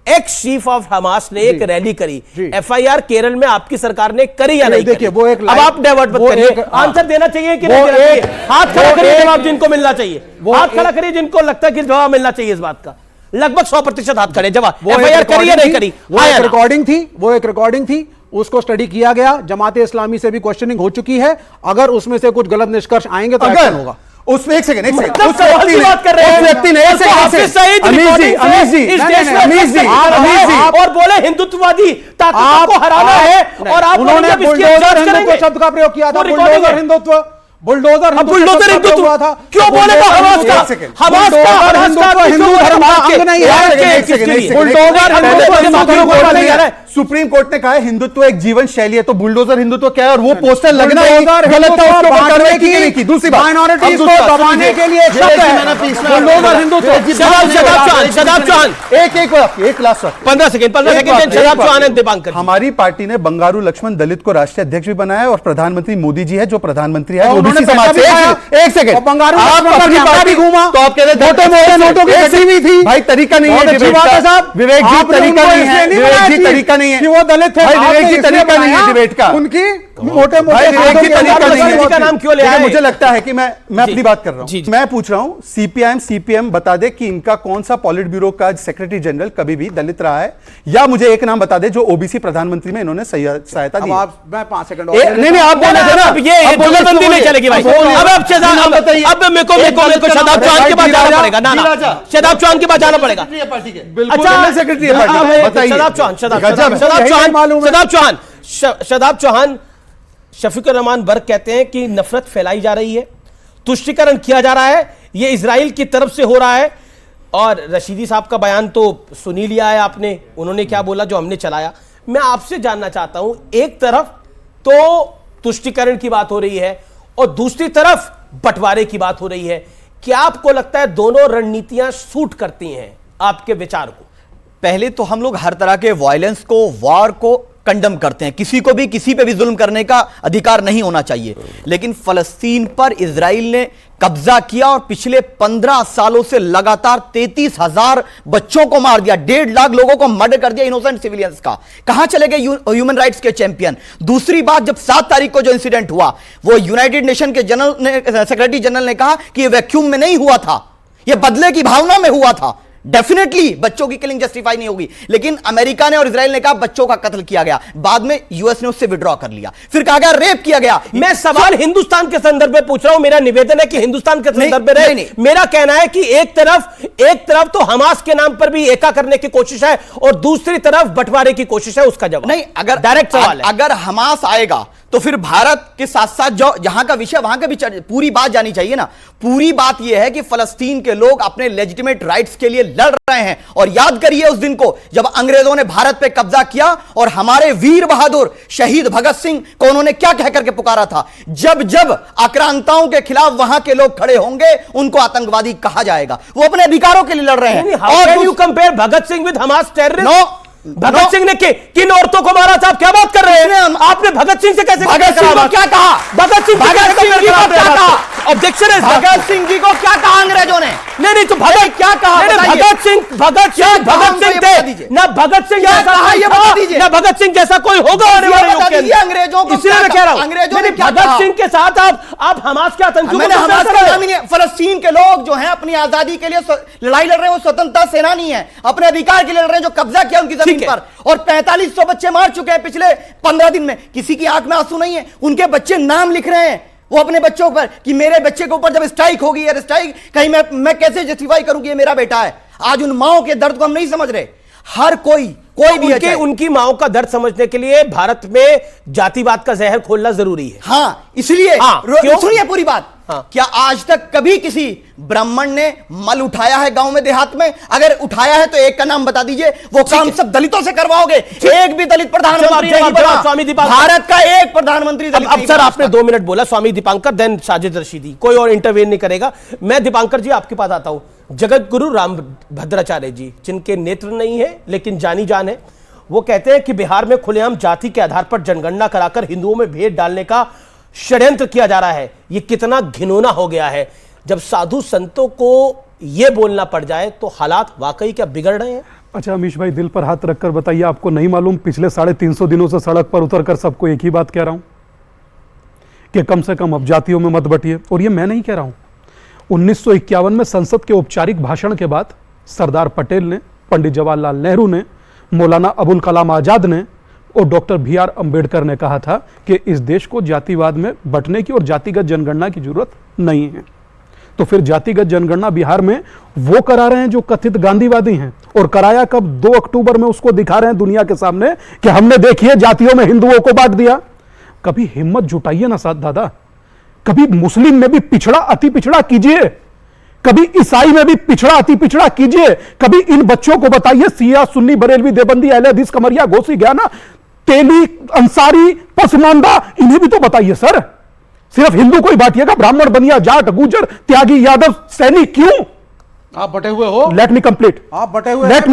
एक्स चीफ ऑफ हमास ने एक रैली करी, एफआईआर केरल में आपकी सरकार ने करी या नहीं? देखिए वो एक, अब आप डाइवर्ट मत करिए, आंसर देना चाहिए कि नहीं देना चाहिए? हाथ खड़ा करिए जवाब जिनको मिलना चाहिए, हाथ खड़ा करिए जिनको लगता है कि जवाब मिलना चाहिए इस बात का। लगभग 100% हाथ खड़े जवाब। एफआईआर करी या नहीं करी? वो एक रिकॉर्डिंग थी, उसको स्टडी किया गया, जमाते इस्लामी से भी क्वेश्चनिंग हो चुकी है। अगर उसमें से कुछ गलत निष्कर्ष आएंगे तो एक्शन होगा। उसमें एक सेकंड उस व्यक्ति ने और बोले हिंदुत्ववादी ताकतों को हराना है, और आप उन्होंने बुलडोजर हिंदुत्व शब्द का प्रयोग किया था। बुलडोजर हिंदुत्व हिंदुत्व क्यों बोले? हमास का हिंदू धर्म का अंग नहीं है। बुलडोजर सुप्रीम कोर्ट ने कहा है हिंदुत्व एक जीवन शैली है, तो बुलडोजर हिंदुत्व क्या है? और वो पोस्टर लगना गलत था, उसको करने की नहीं की। दूसरी बात, माइनॉरिटीज को दबाने के लिए बुलडोजर हिंदुत्व। शदाब चौहान एक लास्ट 15 सेकंड शदाब चौहान है दीपांकर। हमारी पार्टी ने बंगारू लक्ष्मण दलित को राष्ट्रीय अध्यक्ष भी बनाया है, और प्रधानमंत्री मोदी जी है जो प्रधानमंत्री है एक सेकंड बंगारू घूमा तो आप कह रहे नोटों की थी भाई, तरीका नहीं है डिबेट का। विवेक जी तरीका नहीं है, विवेक जी तरीका नहीं है कि वो दलित थे, विवेक जी तरीका नहीं है डिबेट का। उनकी मोटे का नाम क्यों ले आए? मुझे लगता है कि मैं अपनी बात कर रहा हूं। मैं पूछ रहा हूं सीपीएम बता दे कि इनका कौन सा पॉलिट ब्यूरो का सेक्रेटरी जनरल कभी भी दलित रहा है, या मुझे एक नाम बता दे जो ओबीसी प्रधानमंत्री में इन्होंने सहायता दी। मैं 5 सेकंड नहीं आप बोले थे ना, ये जुगलबंदी नहीं चलेगी भाई। अब मेरे को शदाब चौहान के पास जाना पड़ेगा। ना शदाब चौहान के पास जाना पड़ेगा। अच्छा सेक्रेटरी शदाब चौहान शफीकुर रहमान बर्क कहते हैं कि नफरत फैलाई जा रही है, तुष्टीकरण किया जा रहा है, यह इजराइल की तरफ से हो रहा है। और रशीदी साहब का बयान तो सुनी लिया है आपने, उन्होंने क्या बोला जो हमने चलाया। मैं आपसे जानना चाहता हूं, एक तरफ तो तुष्टीकरण की बात हो रही है और दूसरी तरफ बंटवारे की बात हो रही है, क्या आपको लगता है दोनों रणनीतियां सूट करती हैं आपके विचार को? पहले तो हम लोग हर तरह के वायलेंस को, वॉर को कंडम करते हैं, किसी को भी किसी पे भी जुल्म करने का अधिकार नहीं होना चाहिए। लेकिन फलस्तीन पर इजराइल ने कब्जा किया और पिछले 15 सालों से लगातार 33,000 बच्चों को मार दिया, 1.5 लाख लोगों को मर्डर कर दिया, इनोसेंट सिविलियंस का। कहां चले गए ह्यूमन राइट्स के चैंपियन? दूसरी बात, जब 7 तारीख को जो इंसिडेंट हुआ, वो यूनाइटेड नेशन के सेक्रेटरी जनरल ने कहा कि ये वैक्यूम में नहीं हुआ था, यह बदले की भावना में हुआ था। डेफिनेटली बच्चों की किलिंग जस्टिफाई नहीं होगी, लेकिन अमेरिका ने और इजराइल ने कहा बच्चों का कत्ल किया गया। बाद में यूएस ने उससे विड्रॉ कर लिया, फिर कहा गया रेप किया गया। मैं सवाल हिंदुस्तान के संदर्भ में पूछ रहा हूं, मेरा निवेदन है कि हिंदुस्तान के संदर्भ में रहे। मेरा कहना है कि एक तरफ तो हमास के नाम पर भी एका करने की कोशिश है और दूसरी तरफ बंटवारे की कोशिश है। उसका जवाब नहीं, अगर डायरेक्ट सवाल है। अगर हमास आएगा तो फिर भारत के साथ साथ जो जहां का विषय वहां का भी पूरी बात जानी चाहिए ना। पूरी बात यह है कि फलस्तीन के लोग अपने लेजिटिमेट राइट्स के लिए लड़ रहे हैं। और याद करिए उस दिन को जब अंग्रेजों ने भारत पे कब्जा किया और हमारे वीर बहादुर शहीद भगत सिंह को उन्होंने क्या कह करके पुकारा था, जब जब आक्रांताओं के खिलाफ वहां के लोग खड़े होंगे उनको आतंकवादी कहा जाएगा। वो अपने अधिकारों के लिए लड़ रहे हैं। How can you compare Bhagat Singh with Hamas terrorist? No, Bhagat Singh ने किन औरतों को मारा था? आप क्या बात कर रहे हैं? आपने भगत सिंह से कैसे भगत सिंह को क्या कहा? भगत सिंह जी को क्या कहा? ऑब्जेक्शन है। भगत सिंह जी को क्या कहा अंग्रेजों ने? नहीं तो भगत क्या कहा? भगत सिंह थे ना? भगत सिंह जैसा ना भगत सिंह जैसा कोई होगा आने वाले युग के अंदर। अंग्रेजों को इसलिए मैं कह रहा हूं अंग्रेजों ने भगत सिंह के साथ आप हमास के आतंकियों को हमास का नाम ही नहीं। फलस्तीन के लोग जो हैं अपनी आजादी के लिए लड़ाई लड़ रहे हैं, वो स्वतंत्रता सेनानी है, अपने अधिकार के लिए लड़ रहे हैं, जो कब्जा किया उनकी जमीन पर, और 4500 बच्चे मार चुके हैं पिछले 15 दिन में। किसी की आंख में आंसू नहीं है। उनके बच्चे नाम लिख रहे हैं वो अपने बच्चों पर कि मेरे बच्चे के ऊपर जब स्ट्राइक होगी, एयर स्ट्राइक, कहीं मैं कैसे जस्टिफाई करूं कि ये मेरा बेटा है। आज उन माओं के दर्द को हम नहीं समझ रहे। हर कोई भी उनकी माओं का दर्द समझने के लिए भारत में जातिवाद का जहर खोलना जरूरी है। हाँ, इसलिए सुनिए पूरी बात। हाँ। क्या आज तक कभी किसी ब्राह्मण ने मल उठाया है गांव में, देहात में? अगर उठाया है तो एक का नाम बता दीजिए। वो काम सब दलितों से करवाओगे? एक भी दलित प्रधानमंत्री नहीं बना। स्वामी दीपांकर, भारत का एक प्रधानमंत्री दलित। अब सर आपने 2 मिनट बोला, स्वामी दीपांकर, देन साजिद रशीदी, कोई और इंटरवेन नहीं करेगा। मैं दीपांकर जी आपके पास आता हूं। जगत गुरु रामभद्राचार्य जी, जिनके नेत्र नहीं है लेकिन जानी जान है, वो कहते हैं कि बिहार में खुलेआम जाति के आधार पर जनगणना कराकर हिंदुओं में भेद डालने का षड्यंत्र किया जा रहा है। यह कितना घिनौना हो गया है। जब साधु संतों को यह बोलना पड़ जाए तो हालात वाकई क्या बिगड़ रहे हैं? अच्छा अमीश भाई, दिल पर हाथ रखकर बताइए, आपको नहीं मालूम पिछले 350 दिनों से सड़क पर उतरकर सबको एक ही बात कह रहा हूं कि कम से कम अब जातियों में मत बटिए। और ये मैं नहीं कह रहा हूं, 1951 में संसद के औपचारिक भाषण के बाद सरदार पटेल ने, पंडित जवाहरलाल नेहरू ने, मौलाना अबुल कलाम आजाद ने और डॉक्टर BR अंबेडकर ने कहा था कि इस देश को जातिवाद में बंटने की और जातिगत जनगणना की जरूरत नहीं है। तो फिर जातिगत जनगणना बिहार में वो करा रहे हैं जो कथित गांधीवादी हैं, और कराया कब? 2 अक्टूबर में उसको दिखा रहे हैं दुनिया के सामने कि हमने देखिए जातियों में हिंदुओं को बांट दिया। कभी हिम्मत जुटाइए ना साथ दादा, कभी मुस्लिम में भी पिछड़ा अति पिछड़ा कीजिए, कभी ईसाई में भी पिछड़ा अति पिछड़ा कीजिए, कभी इन बच्चों को बताइए सिया सुन्नी बरेलवी देवबंदी अहले हदीस कमरिया घोसी ज्ञाना तेली अंसारी पसमानदा, इन्हें भी तो बताइए सर। सिर्फ हिंदू को ही बांटिएगा? ब्राह्मण बनिया जाट गुजर त्यागी यादव सैनिक क्यों? आप बटे हुए हो। Let me complete. आप बटे हुए। Let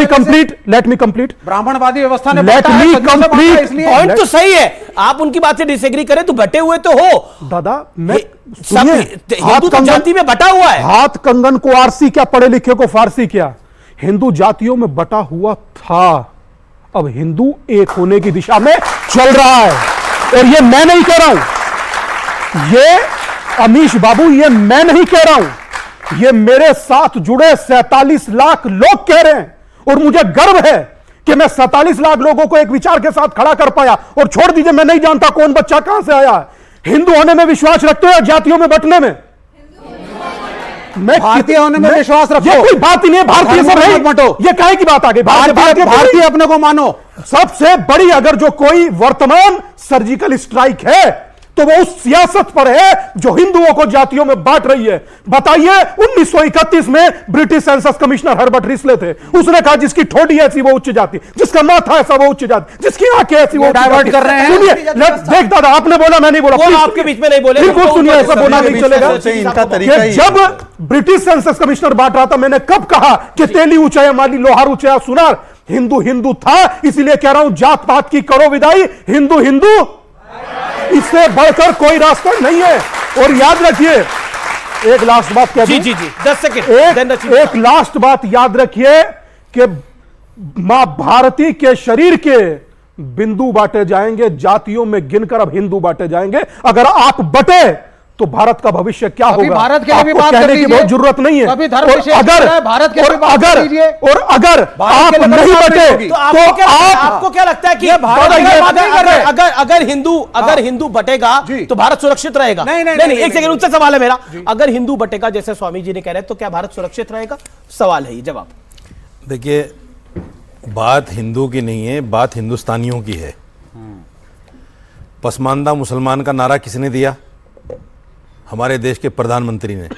me complete. ब्राह्मणवादी व्यवस्था ने लेट मी कंप्लीट। पॉइंट तो सही है, आप उनकी बात से डिसएग्री करें तो बटे हुए तो हो दादा। मैं सब हिंदू तो जाति में बटा हुआ है। हाथ कंगन को आरसी क्या, पढ़े लिखे को फारसी क्या? हिंदू जातियों में बटा हुआ था, अब हिंदू एक होने की दिशा में चल रहा है। और ये मैं नहीं कह रहा हूं, ये अमीश बाबू, ये मैं नहीं कह रहा हूं, ये मेरे साथ जुड़े 47 लाख लोग कह रहे हैं। और मुझे गर्व है कि मैं 47 लाख लोगों को एक विचार के साथ खड़ा कर पाया। और छोड़ दीजिए, मैं नहीं जानता कौन बच्चा कहां से आया है। हिंदू होने में विश्वास रखते हो या जातियों में बंटने में? मैं भारतीय होने में विश्वास रखो। ये कोई बात ही नहीं है। भारतीय से नहीं बंटो, ये काहे की बात आ गई? भारतीय अपने को मानो। सबसे बड़ी अगर जो कोई वर्तमान सर्जिकल स्ट्राइक है तो वो उस सियासत पर है जो हिंदुओं को जातियों में बांट रही है। बताइए, 1931 में British census commissioner Herbert Risley थे, उसने कहा जिसकी ठोडी ऐसी वो उच्च जाति, जिसका माथा ऐसा वो उच्च जाति, जिसकी आंखें ऐसी वो डाइवर्ट कर रहे हैं। सुनिए, देख दादा, आपने बोला, मैं नहीं बोला, वो आपके बीच में नहीं बोले, बिल्कुल सुनिए, ऐसा बोलना नहीं चलेगा। इनका तरीका ही जब ब्रिटिश सेंसस कमिश्नर बांट रहा था, मैंने कब कहा कि तेली ऊंचाया माली लोहार ऊंचाया सुनार? हिंदू हिंदू था, इसीलिए कह रहा हूं जात पात की करो विदाई, हिंदू हिंदू, इससे बढ़कर कोई रास्ता नहीं है। और याद रखिए, एक लास्ट बात कह दूं। जी 10 सेकंड। एक लास्ट बात याद रखिए कि मां भारती के शरीर के बिंदु बांटे जाएंगे, जातियों में गिनकर अब हिंदू बांटे जाएंगे। अगर आप बटे तो भारत का भविष्य क्या होगा? भारत के लिए भी बात कहने की बहुत जरूरत नहीं है। अभी धर्म और विशेष अगर भारत के लिए बात अगर कीजिए। और अगर आप नहीं बटे तो आपको क्या लगता है कि अगर हिंदू बटेगा तो भारत सुरक्षित रहेगा? नहीं, एक सेकंड, उनसे सवाल है मेरा। अगर हिंदू बटेगा जैसे स्वामी जी ने कह रहे हैं तो क्या भारत सुरक्षित रहेगा? सवाल है ये, जवाब। देखिए, बात हिंदू की नहीं है, बात हिंदुस्तानियों की है। पसमानदा मुसलमान का नारा किसने दिया? हमारे देश के प्रधानमंत्री ने।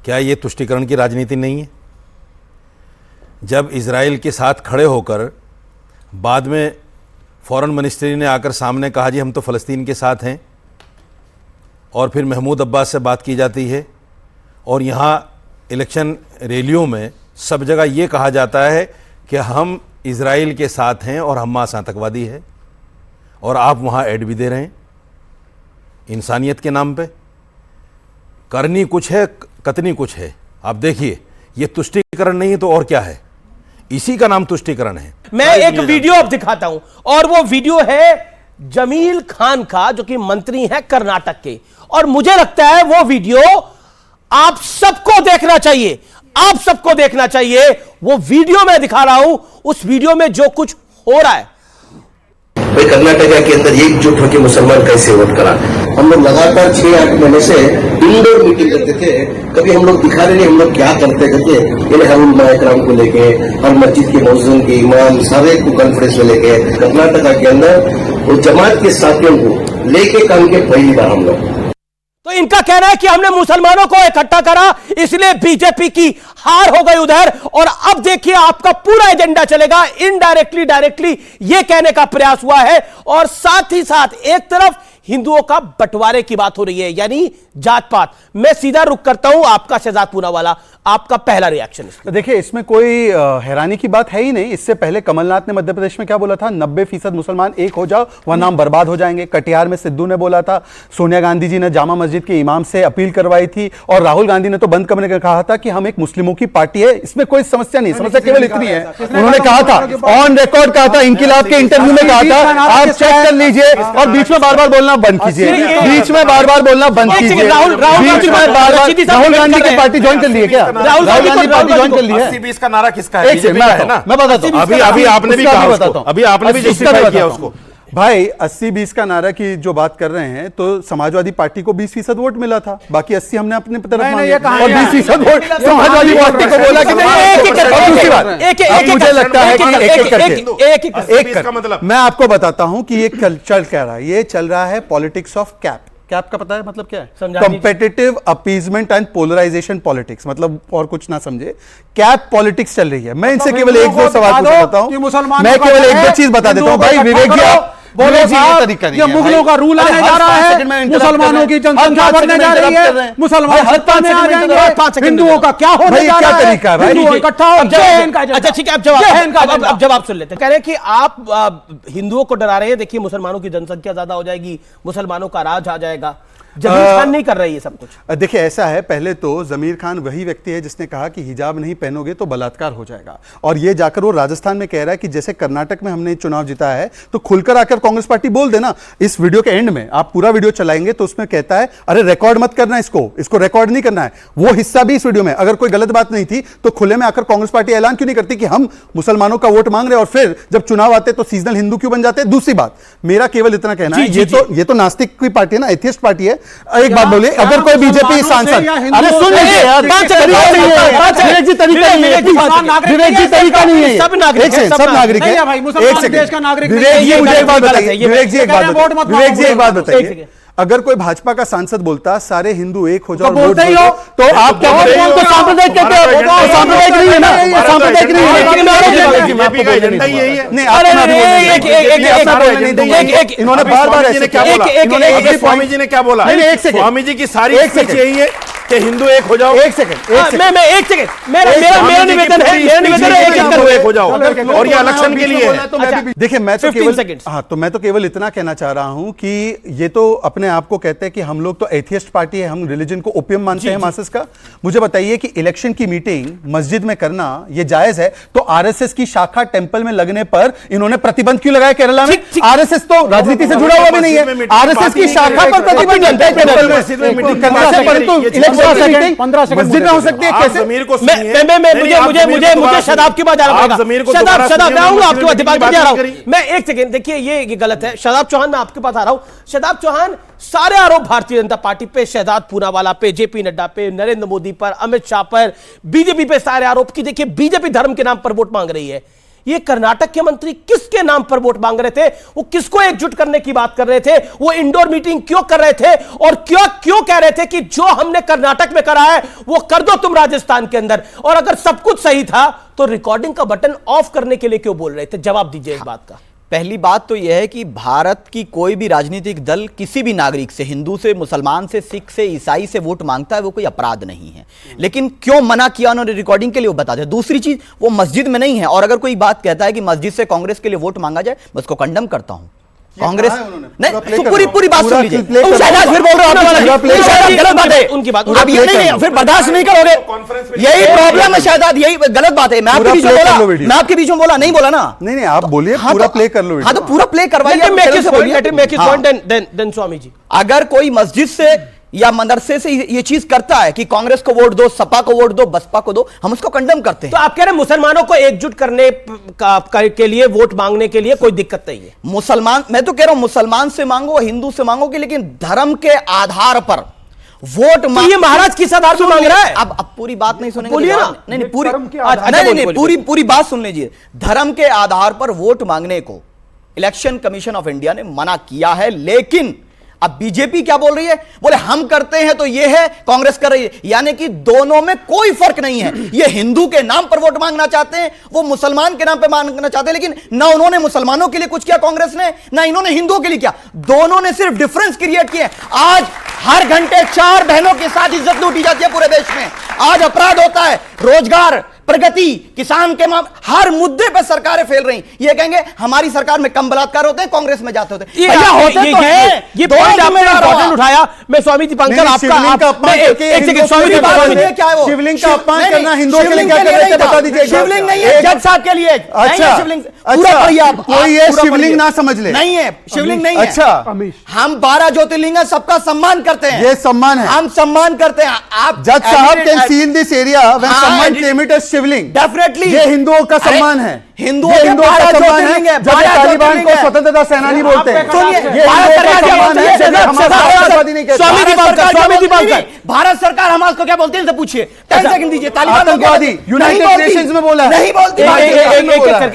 क्या ये तुष्टीकरण की राजनीति नहीं है? जब इजराइल के साथ खड़े होकर बाद में फॉरेन मिनिस्ट्री ने आकर सामने कहा जी हम तो फ़लस्तीन के साथ हैं, और फिर महमूद अब्बास से बात की जाती है, और यहाँ इलेक्शन रैलियों में सब जगह ये कहा जाता है कि हम इजराइल के साथ हैं और हमास आतंकवादी है, और आप वहां ऐड भी दे रहे हैं इंसानियत के नाम पे। करनी कुछ है, कतनी कुछ है। आप देखिए, ये तुष्टीकरण नहीं है तो और क्या है? इसी का नाम तुष्टीकरण है। मैं एक वीडियो अब दिखाता हूं, और वो वीडियो है जमील खान का, जो कि मंत्री हैं कर्नाटक के, और मुझे लगता है वो वीडियो आप सबको देखना चाहिए। आप सबको देखना चाहिए। वो वीडियो मैं दिखा रहा हूं, उस वीडियो में जो कुछ हो रहा है। भाई कर्नाटका के अंदर एकजुट होकर मुसलमान कैसे वोट करा? हम लोग लगातार 6-8 महीने से इंडोर मीटिंग करते थे, कभी हम लोग दिखा रहे नहीं हम लोग क्या करते करते, यानी हम इकराम को लेके, हर मस्जिद के मौजूद के इमाम सारे को कॉन्फ्रेंस में लेके कर्नाटका के अंदर वो जमात के साथियों को लेके काम के पहली बार हम लोग। तो इनका कहना है कि हमने मुसलमानों को इकट्ठा करा, इसलिए बीजेपी की हार हो गई उधर, और अब देखिए आपका पूरा एजेंडा चलेगा। इनडायरेक्टली डायरेक्टली यह कहने का प्रयास हुआ है, और साथ ही साथ एक तरफ हिंदुओं का बंटवारे की बात हो रही है, यानी जात पात। मैं सीधा रुक करता हूं आपका शहजाद पूनावाला, आपका पहला रिएक्शन। देखिए, इसमें कोई हैरानी की बात है ही नहीं। इससे पहले कमलनाथ ने मध्य प्रदेश में क्या बोला था? 90% मुसलमान एक हो जाओ वह नाम बर्बाद हो जाएंगे। कटिहार में सिद्धू ने बोला था, सोनिया गांधी जी ने जामा मस्जिद के इमाम से अपील करवाई थी, और राहुल गांधी ने तो बंद करने का कहा था कि हम एक मुस्लिमों की पार्टी है। इसमें कोई समस्या नहीं, समस्या केवल इतनी है, उन्होंने कहा था, ऑन रिकॉर्ड कहा था, इनकिलाब के इंटरव्यू में कहा था, आप चेक कर लीजिए, और बीच में बार बार बोलना बंद कीजिए, बीच में बार बार बोलना बंद कीजिए। राहुल गांधी की पार्टी ज्वाइन कर ली है क्या? राहुल गांधी पार्टी ज्वाइन कर ली है। 80-20 का नारा किसका है? मैं बताता हूं, अभी आपने भी कहा उसको, अभी आपने भी जस्टिफाई किया उसको। भाई 80-20 का नारा की जो बात कर रहे हैं, तो समाजवादी पार्टी को 20% वोट मिला था, बाकी 80 हमने अपने तरफ मांगे, और 20% वोट समाजवादी पार्टी को बोला कि मुझे लगता है कि एक मतलब मैं आपको बताता हूं कि ये चल क्या रहा है। ये चल रहा है पॉलिटिक्स ऑफ कैप। कैप का पता है मतलब क्या है? Competitive appeasement and polarisation politics, मतलब और कुछ ना समझे, कैप पॉलिटिक्स चल रही है। मैं इनसे केवल एक दो सवाल पूछता हूं, मैं केवल एक दो चीज बता देता हूं। भाई विवेक जी, बोलो ये मुगलों का रूल आने जा रहा है, मुसलमानों की जनसंख्या बढ़ने जा रही है, मुसलमान सत्ता में आ जाएंगे, हिंदुओं का क्या होने जा रहा है? हिंदुओं इकट्ठा हो जाए। अच्छा ठीक है, अब जवाब सुन लेते हैं। कह रहे हैं कि आप हिंदुओं को डरा रहे हैं, देखिए मुसलमानों की जनसंख्या ज्यादा हो जाएगी, मुसलमानों का राज आ जाएगा। जमीर खान नहीं कर रही है सब कुछ। देखिए ऐसा है, पहले तो जमीर खान वही व्यक्ति है जिसने कहा कि हिजाब नहीं पहनोगे तो बलात्कार हो जाएगा, और ये जाकर वो राजस्थान में कह रहा है कि जैसे कर्नाटक में हमने चुनाव जिताया है तो खुलकर आकर कांग्रेस पार्टी बोल देना। इस वीडियो के एंड में आप पूरा वीडियो चलाएंगे तो उसमें कहता है अरे रिकॉर्ड मत करना, इसको रिकॉर्ड नहीं करना है। वो हिस्सा भी इस वीडियो में, अगर कोई गलत बात नहीं थी तो खुले में आकर कांग्रेस पार्टी ऐलान क्यों नहीं करती कि हम मुसलमानों का वोट मांग रहे, और फिर जब चुनाव आते तो सीजनल हिंदू क्यों बन जाते? दूसरी बात, मेरा केवल इतना कहना है, ये तो नास्तिक की पार्टी है ना, एथियस्ट पार्टी है। एक बात अगर कोई बीजेपी सांसद, अरे सुन लीजिए यार, विवेक जी तरीका नहीं है, विवेक जी तरीका नहीं है, सब नागरिक है, एक सेकंड विवेक जी मुझे एक बात बताइए, विवेक जी एक बात बताइए, अगर कोई भाजपा का सांसद बोलता सारे हिंदू एक हो जाओ बोलते ही हो, तो आप क्या बोलते? सांप्रदायिक कहते हो? सांप्रदायिक नहीं है ना, सांप्रदायिक नहीं है। इन्होंने बार बार ऐसे क्या बोला? स्वामी जी ने क्या बोला? स्वामी जी की सारी स्पीच यही है कि हिंदू एक हो जाओ। एक सेकंड, मेरा निवेदन है, एक हो जाओ, और ये इलेक्शन के लिए है। देखिए मैं तो केवल इतना कहना चाह रहा हूं कि ये तो अपने आप को कहते हैं कि हम लोग तो एथियस्ट पार्टी है, हम रिलीजन को ओपियम मानते हैं मासेस का। मुझे बताइए कि इलेक्शन की मीटिंग मस्जिद में करना ये जायज है, तो आरएसएस की शाखा टेंपल में लगने पर इन्होंने प्रतिबंध क्यों लगाया केरला में? आरएसएस तो राजनीति से जुड़ा हुआ भी नहीं है, आरएसएस की शाखा पर प्रतिबंध लगता है टेंपल में, परंतु मस्जिद में हो सकती है कैसे? मुझे शदाब की बात जा रहा हूं, शदाब मैं आऊंगा आपके बाद दिमाग में जा रहा हूं मैं। एक सेकंड, देखिए ये गलत है। शदाब चौहान, मैं आपके पास आ रहा हूं। शदाब चौहान, सारे आरोप भारतीय जनता पार्टी पे, शहजाद पूनावाला पे, जेपी नड्डा पे, नरेंद्र मोदी पर, अमित शाह पर, बीजेपी पे सारे आरोप की देखिए बीजेपी धर्म के नाम पर वोट मांग रही है। ये कर्नाटक के मंत्री किसके नाम पर वोट मांग रहे थे? वो किसको एकजुट करने की बात कर रहे थे? वो इंडोर मीटिंग क्यों कर रहे थे? और क्यों कह रहे थे कि जो हमने कर्नाटक में करा है वो कर दो तुम राजस्थान के अंदर? और अगर सब कुछ सही था तो रिकॉर्डिंग का बटन ऑफ करने के लिए क्यों बोल रहे थे? जवाब दीजिए इस बात का। पहली बात तो यह है कि भारत की कोई भी राजनीतिक दल किसी भी नागरिक से, हिंदू से, मुसलमान से, सिख से, ईसाई से वोट मांगता है, वो कोई अपराध नहीं है। लेकिन क्यों मना किया उन्होंने रिकॉर्डिंग के लिए, वो बताते हैं। दूसरी चीज, वो मस्जिद में नहीं है, और अगर कोई बात कहता है कि मस्जिद से कांग्रेस के लिए वोट मांगा जाए, मैं उसको कंडम करता हूं। कांग्रेस नहीं, तो पूरी बात सुन लीजिए। शहनाज फिर बोल रहे हो गलत बात है उनकी बात, अब ये नहीं, फिर बर्दाश्त नहीं करोगे, यही प्रॉब्लम है शहजाद, यही गलत बात है। मैं आपके बीच में बोला नहीं बोला ना? नहीं आप बोलिए, पूरा प्ले कर लो। हाँ तो पूरा प्ले करवाइए। स्वामी जी, अगर कोई मस्जिद से या मदरसे से ये चीज करता है कि कांग्रेस को वोट दो, सपा को वोट दो, बसपा को दो, हम उसको कंडेम करते हैं। तो आप कह रहे हैं मुसलमानों को एकजुट करने के लिए, वोट मांगने के लिए कोई दिक्कत नहीं है? मुसलमान, मैं तो कह रहा हूं मुसलमान से मांगो, हिंदू से मांगोगे, लेकिन धर्म के आधार पर वोट तो ये महाराज किस आधार पर मांग रहा है? अब पूरी बात नहीं सुनेंगे, बोलिए ना। नहीं, पूरी बात सुन लीजिए। धर्म के आधार पर वोट मांगने को इलेक्शन कमीशन ऑफ इंडिया ने मना किया है, लेकिन अब बीजेपी क्या बोल रही है? बोले हम करते हैं तो ये है, कांग्रेस कर रही है, यानी कि दोनों में कोई फर्क नहीं है। ये हिंदू के नाम पर वोट मांगना चाहते हैं, वो मुसलमान के नाम पर मांगना चाहते हैं, लेकिन ना उन्होंने मुसलमानों के लिए कुछ किया कांग्रेस ने, ना इन्होंने हिंदुओं के लिए किया। दोनों ने सिर्फ डिफरेंस क्रिएट किए। आज हर घंटे 4 बहनों के साथ इज्जत लूटी जाती है पूरे देश में। आज अपराध होता है, रोजगार, प्रगति, किसान के हर मुद्दे पर सरकारें फेल रही। ये कहेंगे हमारी सरकार में कम बलात्कार होते हैं, कांग्रेस में जाते होते हैं। ये पॉइंट आपने इंपॉर्टेंट उठाया। मैं स्वामी दीपांकर आपका शिवलिंग का अपमान करना हिंदुओं के लिए क्या कर रहे थे, बता दीजिए। शिवलिंग नहीं है, जज साहब के लिए। अच्छा, शिवलिंग अच्छा, कोई ये शिवलिंग ना समझ ले। नहीं है, शिवलिंग नहीं है। अच्छा, हम 12 ज्योतिर्लिंग सबका सम्मान करते हैं, ये सम्मान है, हम सम्मान करते हैं। आप जज साहब can see in this area when someone claim it as Shivling. Definitely ये हिंदुओं का सम्मान है, हिंदुओं का सम्मान है। जब तालिबान को स्वतंत्रता सेनानी बोलते हैं, भारत सरकार हमास को क्या बोलते हैं, पूछिए। 10 सेकंड दीजिए। तालिबान आतंकवादी यूनाइटेड नेशंस में बोला नहीं बोलती।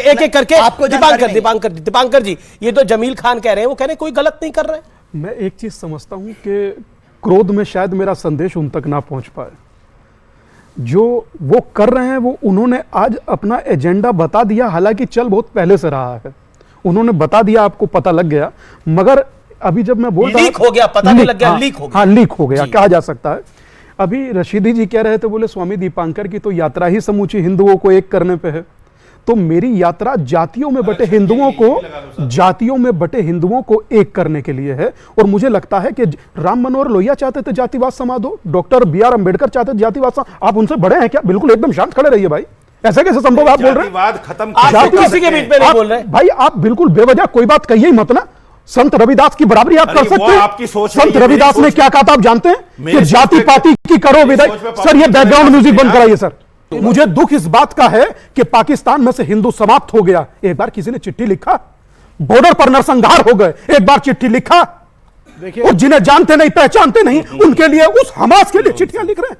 एक एक करके आपको दीपांकर जी, ये तो जमील खान कह रहे हैं, वो कह रहे हैं कोई गलत नहीं कर रहे। मैं एक चीज समझता हूं कि क्रोध में शायद मेरा संदेश उन तक ना पहुंच पाए। जो वो कर रहे हैं, वो उन्होंने आज अपना एजेंडा बता दिया, हालांकि चल बहुत पहले से रहा है, उन्होंने बता दिया, आपको पता लग गया। मगर अभी जब मैं बोल रहा, लीक हो गया, पता नहीं लग गया, लीक हो गया। हाँ, लीक हो गया, कहा जा सकता है। अभी रशीदी जी कह रहे थे, बोले स्वामी दीपांकर की तो यात्रा ही समूची हिंदुओं को एक करने पे है। तो मेरी यात्रा जातियों में बटे हिंदुओं को एक करने के लिए है। और मुझे लगता है कि राम मनोहर लोहिया चाहते थे जातिवाद समाप्त हो, डॉक्टर BR अम्बेडकर चाहते थे जातिवाद समाप्त। आप उनसे बड़े हैं क्या? बिल्कुल एकदम शांत खड़े रहिए भाई, ऐसे कैसे संभव आप बोल रहे हैं? खत्म किसी के बीच में नहीं बोल रहे भाई, आप बिल्कुल बेवजह कोई बात कहिए ही मत ना। संत रविदास की बराबरी आप कर सकते हैं? आपकी सोच, संत रविदास ने क्या कहा था आप जानते हैं कि जाति पाति की करो विदाई। सर ये बैकग्राउंड म्यूजिक बंद कराइए सर। मुझे दुख इस बात का है कि पाकिस्तान में से हिंदू समाप्त हो गया। एक बार किसी ने चिट्ठी लिखा, बॉर्डर पर नरसंहार हो गए, एक बार चिट्ठी लिखा। और जिन्हें जानते नहीं, पहचानते नहीं, उनके लिए, उस हमास के लिए चिट्ठियां लिख रहे हैं।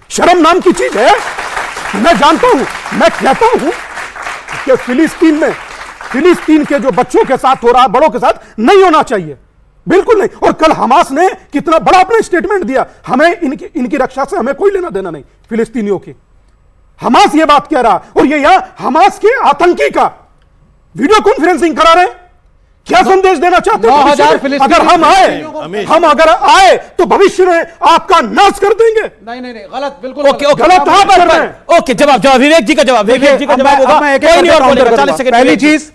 शर्म नाम की चीज है। मैं जानता हूं, मैं कहता हूं कि फिलिस्तीन के जो बच्चों के साथ हो रहा है, बड़ों के साथ नहीं होना चाहिए, बिल्कुल नहीं। और कल हमास ने कितना बड़ा अपना स्टेटमेंट दिया, हमें इनकी रक्षा से हमें कोई लेना देना नहीं, फिलिस्तीनियों की। हमास ये बात कह रहा, और ये यहां हमास के आतंकी का वीडियो कॉन्फ्रेंसिंग करा रहे हैं। क्या संदेश देना चाहते हैं? अगर आए तो भविष्य में आपका नाश कर देंगे। नहीं, गलत, बिल्कुल गलत आप कर रहे हैं। ओके, जवाब विवेक जी का जवाब होगा। पहली चीज,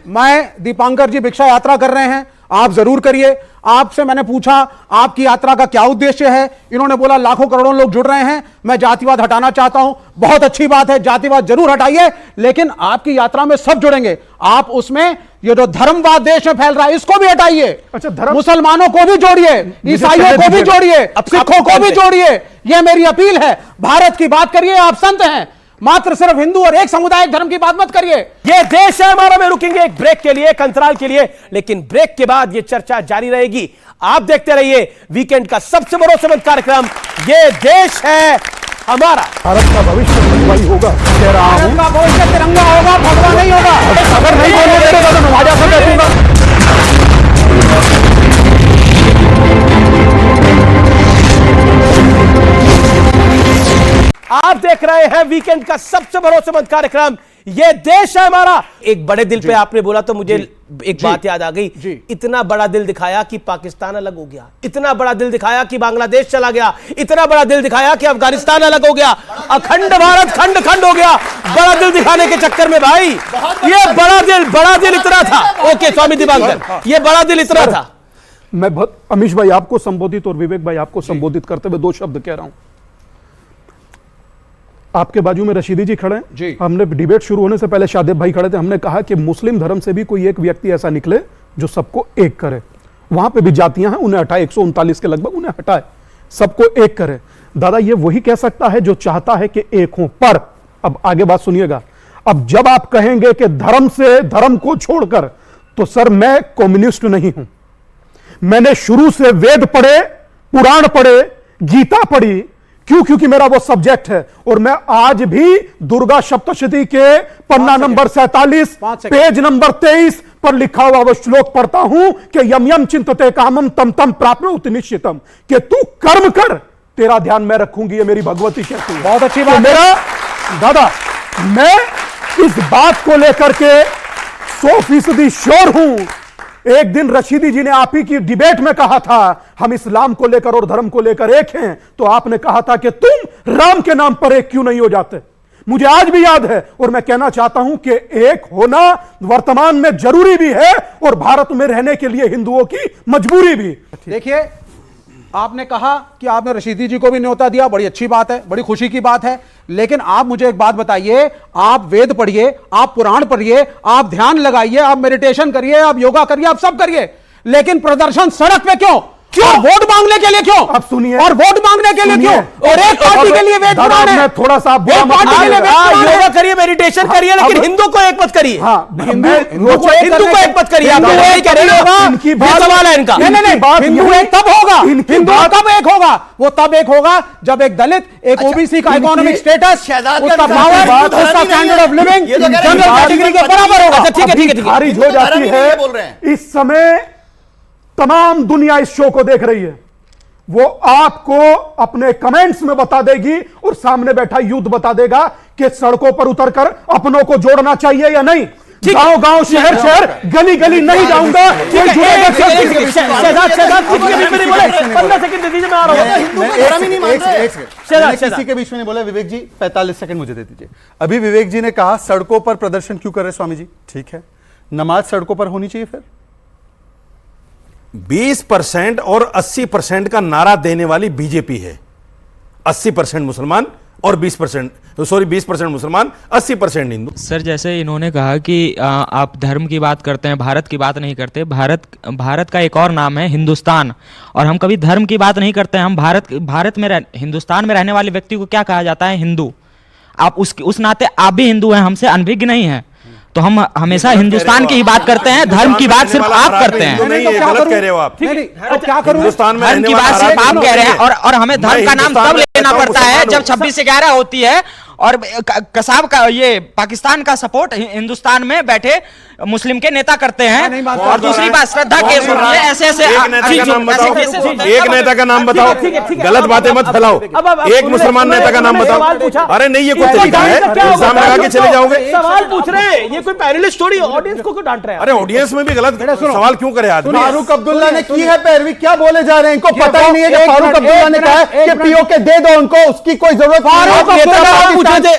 मैं दीपांकर जी भिक्षा यात्रा कर रहे हैं, आप जरूर करिए। आपसे मैंने पूछा आपकी यात्रा का क्या उद्देश्य है, इन्होंने बोला लाखों करोड़ों लोग जुड़ रहे हैं, मैं जातिवाद हटाना चाहता हूं। बहुत अच्छी बात है, जातिवाद जरूर हटाइए, लेकिन आपकी यात्रा में सब जुड़ेंगे। आप उसमें ये जो धर्मवाद देश में फैल रहा है इसको भी हटाइए। अच्छा, मुसलमानों को भी जोड़िए, ईसाइयों को भी जोड़िए, सिखों को भी जोड़िए। यह मेरी अपील है। भारत की बात करिए, आप संत हैं, मात्र सिर्फ हिंदू और एक समुदाय धर्म की बात मत करिए। ये देश है हमारा। में रुकेंगे एक ब्रेक के लिए, एक अंतराल के लिए, लेकिन ब्रेक के बाद ये चर्चा जारी रहेगी। आप देखते रहिए वीकेंड का सबसे भरोसेमंद कार्यक्रम, ये देश है हमारा। भारत का भविष्य वही होगा, कह रहा हूं। भारत का भविष्य तिरंगा होगा, भगवा नहीं होगा। अगर नहीं बोलने देगा तो नवाजा से बैठूंगा। आप देख रहे हैं वीकेंड का सबसे भरोसेमंद कार्यक्रम, ये देश है हमारा। एक बड़े दिल पे आपने बोला तो मुझे एक बात याद आ गई। इतना बड़ा दिल दिखाया कि पाकिस्तान अलग हो गया, इतना बड़ा दिल दिखाया कि बांग्लादेश चला गया, इतना बड़ा दिल दिखाया कि अफगानिस्तान अलग हो गया, अखंड भारत खंड खंड हो गया। बड़ा दिल दिखाने के चक्कर में भाई ये बड़ा दिल इतना था। ओके स्वामी दिवाकर, ये बड़ा दिल इतना था। मैं अमीश भाई आपको संबोधित और विवेक भाई आपको संबोधित करते हुए दो शब्द कह रहा हूं। आपके बाजू में रशीदी जी खड़े हैं। हमने डिबेट शुरू होने से पहले शादेब भाई खड़े थे। हमने कहा कि मुस्लिम धर्म से भी कोई एक व्यक्ति ऐसा निकले जो सबको एक करे। वहां पे भी जातियां हैं, उन्हें हटाए, 139 के लगभग, उन्हें हटाए, सबको एक करे। दादा ये वही कह सकता है जो चाहता है कि एक हो। पर अब आगे बात सुनिएगा। अब जब आप कहेंगे कि धर्म से धर्म को छोड़कर, तो सर मैं कम्युनिस्ट नहीं हूं। मैंने शुरू से वेद पढ़े, पुराण पढ़े, गीता पढ़ी। क्यों? क्योंकि मेरा वो सब्जेक्ट है। और मैं आज भी दुर्गा सप्तशती के पन्ना नंबर 47 पेज नंबर 23 पर लिखा हुआ वो श्लोक पढ़ता हूं कि यम यम चिंतते कामम तम तम प्राप्नोति निश्चितम, कि तू कर्म कर, तेरा ध्यान मैं रखूंगी। ये मेरी भगवती कहती है। बहुत अच्छी बात। मेरा दादा, मैं इस बात को लेकर के 100% श्योर हूं। एक दिन रशीदी जी ने आप ही की डिबेट में कहा था हम इस्लाम को लेकर और धर्म को लेकर एक हैं, तो आपने कहा था कि तुम राम के नाम पर एक क्यों नहीं हो जाते। मुझे आज भी याद है। और मैं कहना चाहता हूं कि एक होना वर्तमान में जरूरी भी है और भारत में रहने के लिए हिंदुओं की मजबूरी भी। देखिए, आपने कहा कि आपने रशीदी जी को भी न्योता दिया, बड़ी अच्छी बात है, बड़ी खुशी की बात है। लेकिन आप मुझे एक बात बताइए, आप वेद पढ़िए, आप पुराण पढ़िए, आप ध्यान लगाइए, आप मेडिटेशन करिए, आप योगा करिए, आप सब करिए, लेकिन प्रदर्शन सड़क पे क्यों? क्यों? वोट मांगने के लिए क्यों? अब सुनिए, और वोट मांगने के लिए क्यों? और एक पार्टी के लिए वेद पुराण है, थोड़ा सा योगा करिए, मेडिटेशन करिए, लेकिन हिंदू को एक मत करिए। हिंदू को एक मत करिए। सवाल है इनका। हिंदू एक तब होगा, हिंदू कब एक होगा? वो तब एक होगा जब एक दलित, एक ओबीसी का इकोनॉमिक स्टेटस, उसका पावर, उसका standard of living general category के बराबर होगा। ठीक है। खारिज हो जाती है। इस समय तमाम दुनिया इस शो को देख रही है। वो आपको अपने कमेंट्स में बता देगी और सामने बैठा यूथ बता देगा कि सड़कों पर उतरकर अपनों को जोड़ना चाहिए या नहीं। गांव गांव, शहर शहर, गली गली नहीं जाऊंगा। 15 सेकंड दे दीजिए, मैं आ रहा हूं। किसी के बीच में नहीं बोला। विवेक जी 45 सेकंड मुझे दे दीजिए। अभी विवेक जी ने कहा सड़कों पर प्रदर्शन क्यों कर रहे स्वामी जी? ठीक है, नमाज सड़कों पर होनी चाहिए। फिर 20% और 80% का नारा देने वाली बीजेपी है। 80% मुसलमान और 20% मुसलमान, 80% हिंदू। सर जैसे इन्होंने कहा कि आप धर्म की बात करते हैं, भारत की बात नहीं करते। भारत का एक और नाम है हिंदुस्तान, और हम कभी धर्म की बात नहीं करते हैं। हम भारत में हिंदुस्तान में रहने वाले व्यक्ति को क्या कहा जाता है? हिंदू। आप उस नाते आप भी हिंदू हैं, हमसे अनभिज्ञ नहीं है। तो हम हमेशा हिंदुस्तान की ही बात करते हैं, धर्म की बात सिर्फ आप करते हैं। गलत कह रहे हो आप। क्या करूं? हिंदुस्तान में धर्म की बात सिर्फ आप कह रहे हैं, और हमें धर्म का नाम तब लेना पड़ता है जब 26/11 होती है और कसाब का ये पाकिस्तान का सपोर्ट हिंदुस्तान में बैठे मुस्लिम के नेता करते हैं। और दूसरी बात, श्रद्धा केस होती है। ऐसे एक नेता का नाम बताओ। गलत बातें मत फैलाओ। एक मुसलमान नेता का नाम बताओ। अरे नहीं, ये कोई तरीका है? इल्जाम लगा के चले जाओगे? सवाल पूछ रहे हैं, ये कोई पैनलिस्ट थोड़ी ऑडियंस को डांट रहे हैं। अरे ऑडियंस में भी गलत सवाल क्यों करे आदमी? फारूक अब्दुल्ला ने की है पैरवी, क्या बोले जा रहे हैं? इनको पता ही नहीं है कि फारूक अब्दुल्ला ने कहा कि पीओके दे दो उनको, उसकी कोई जरूरत नहीं।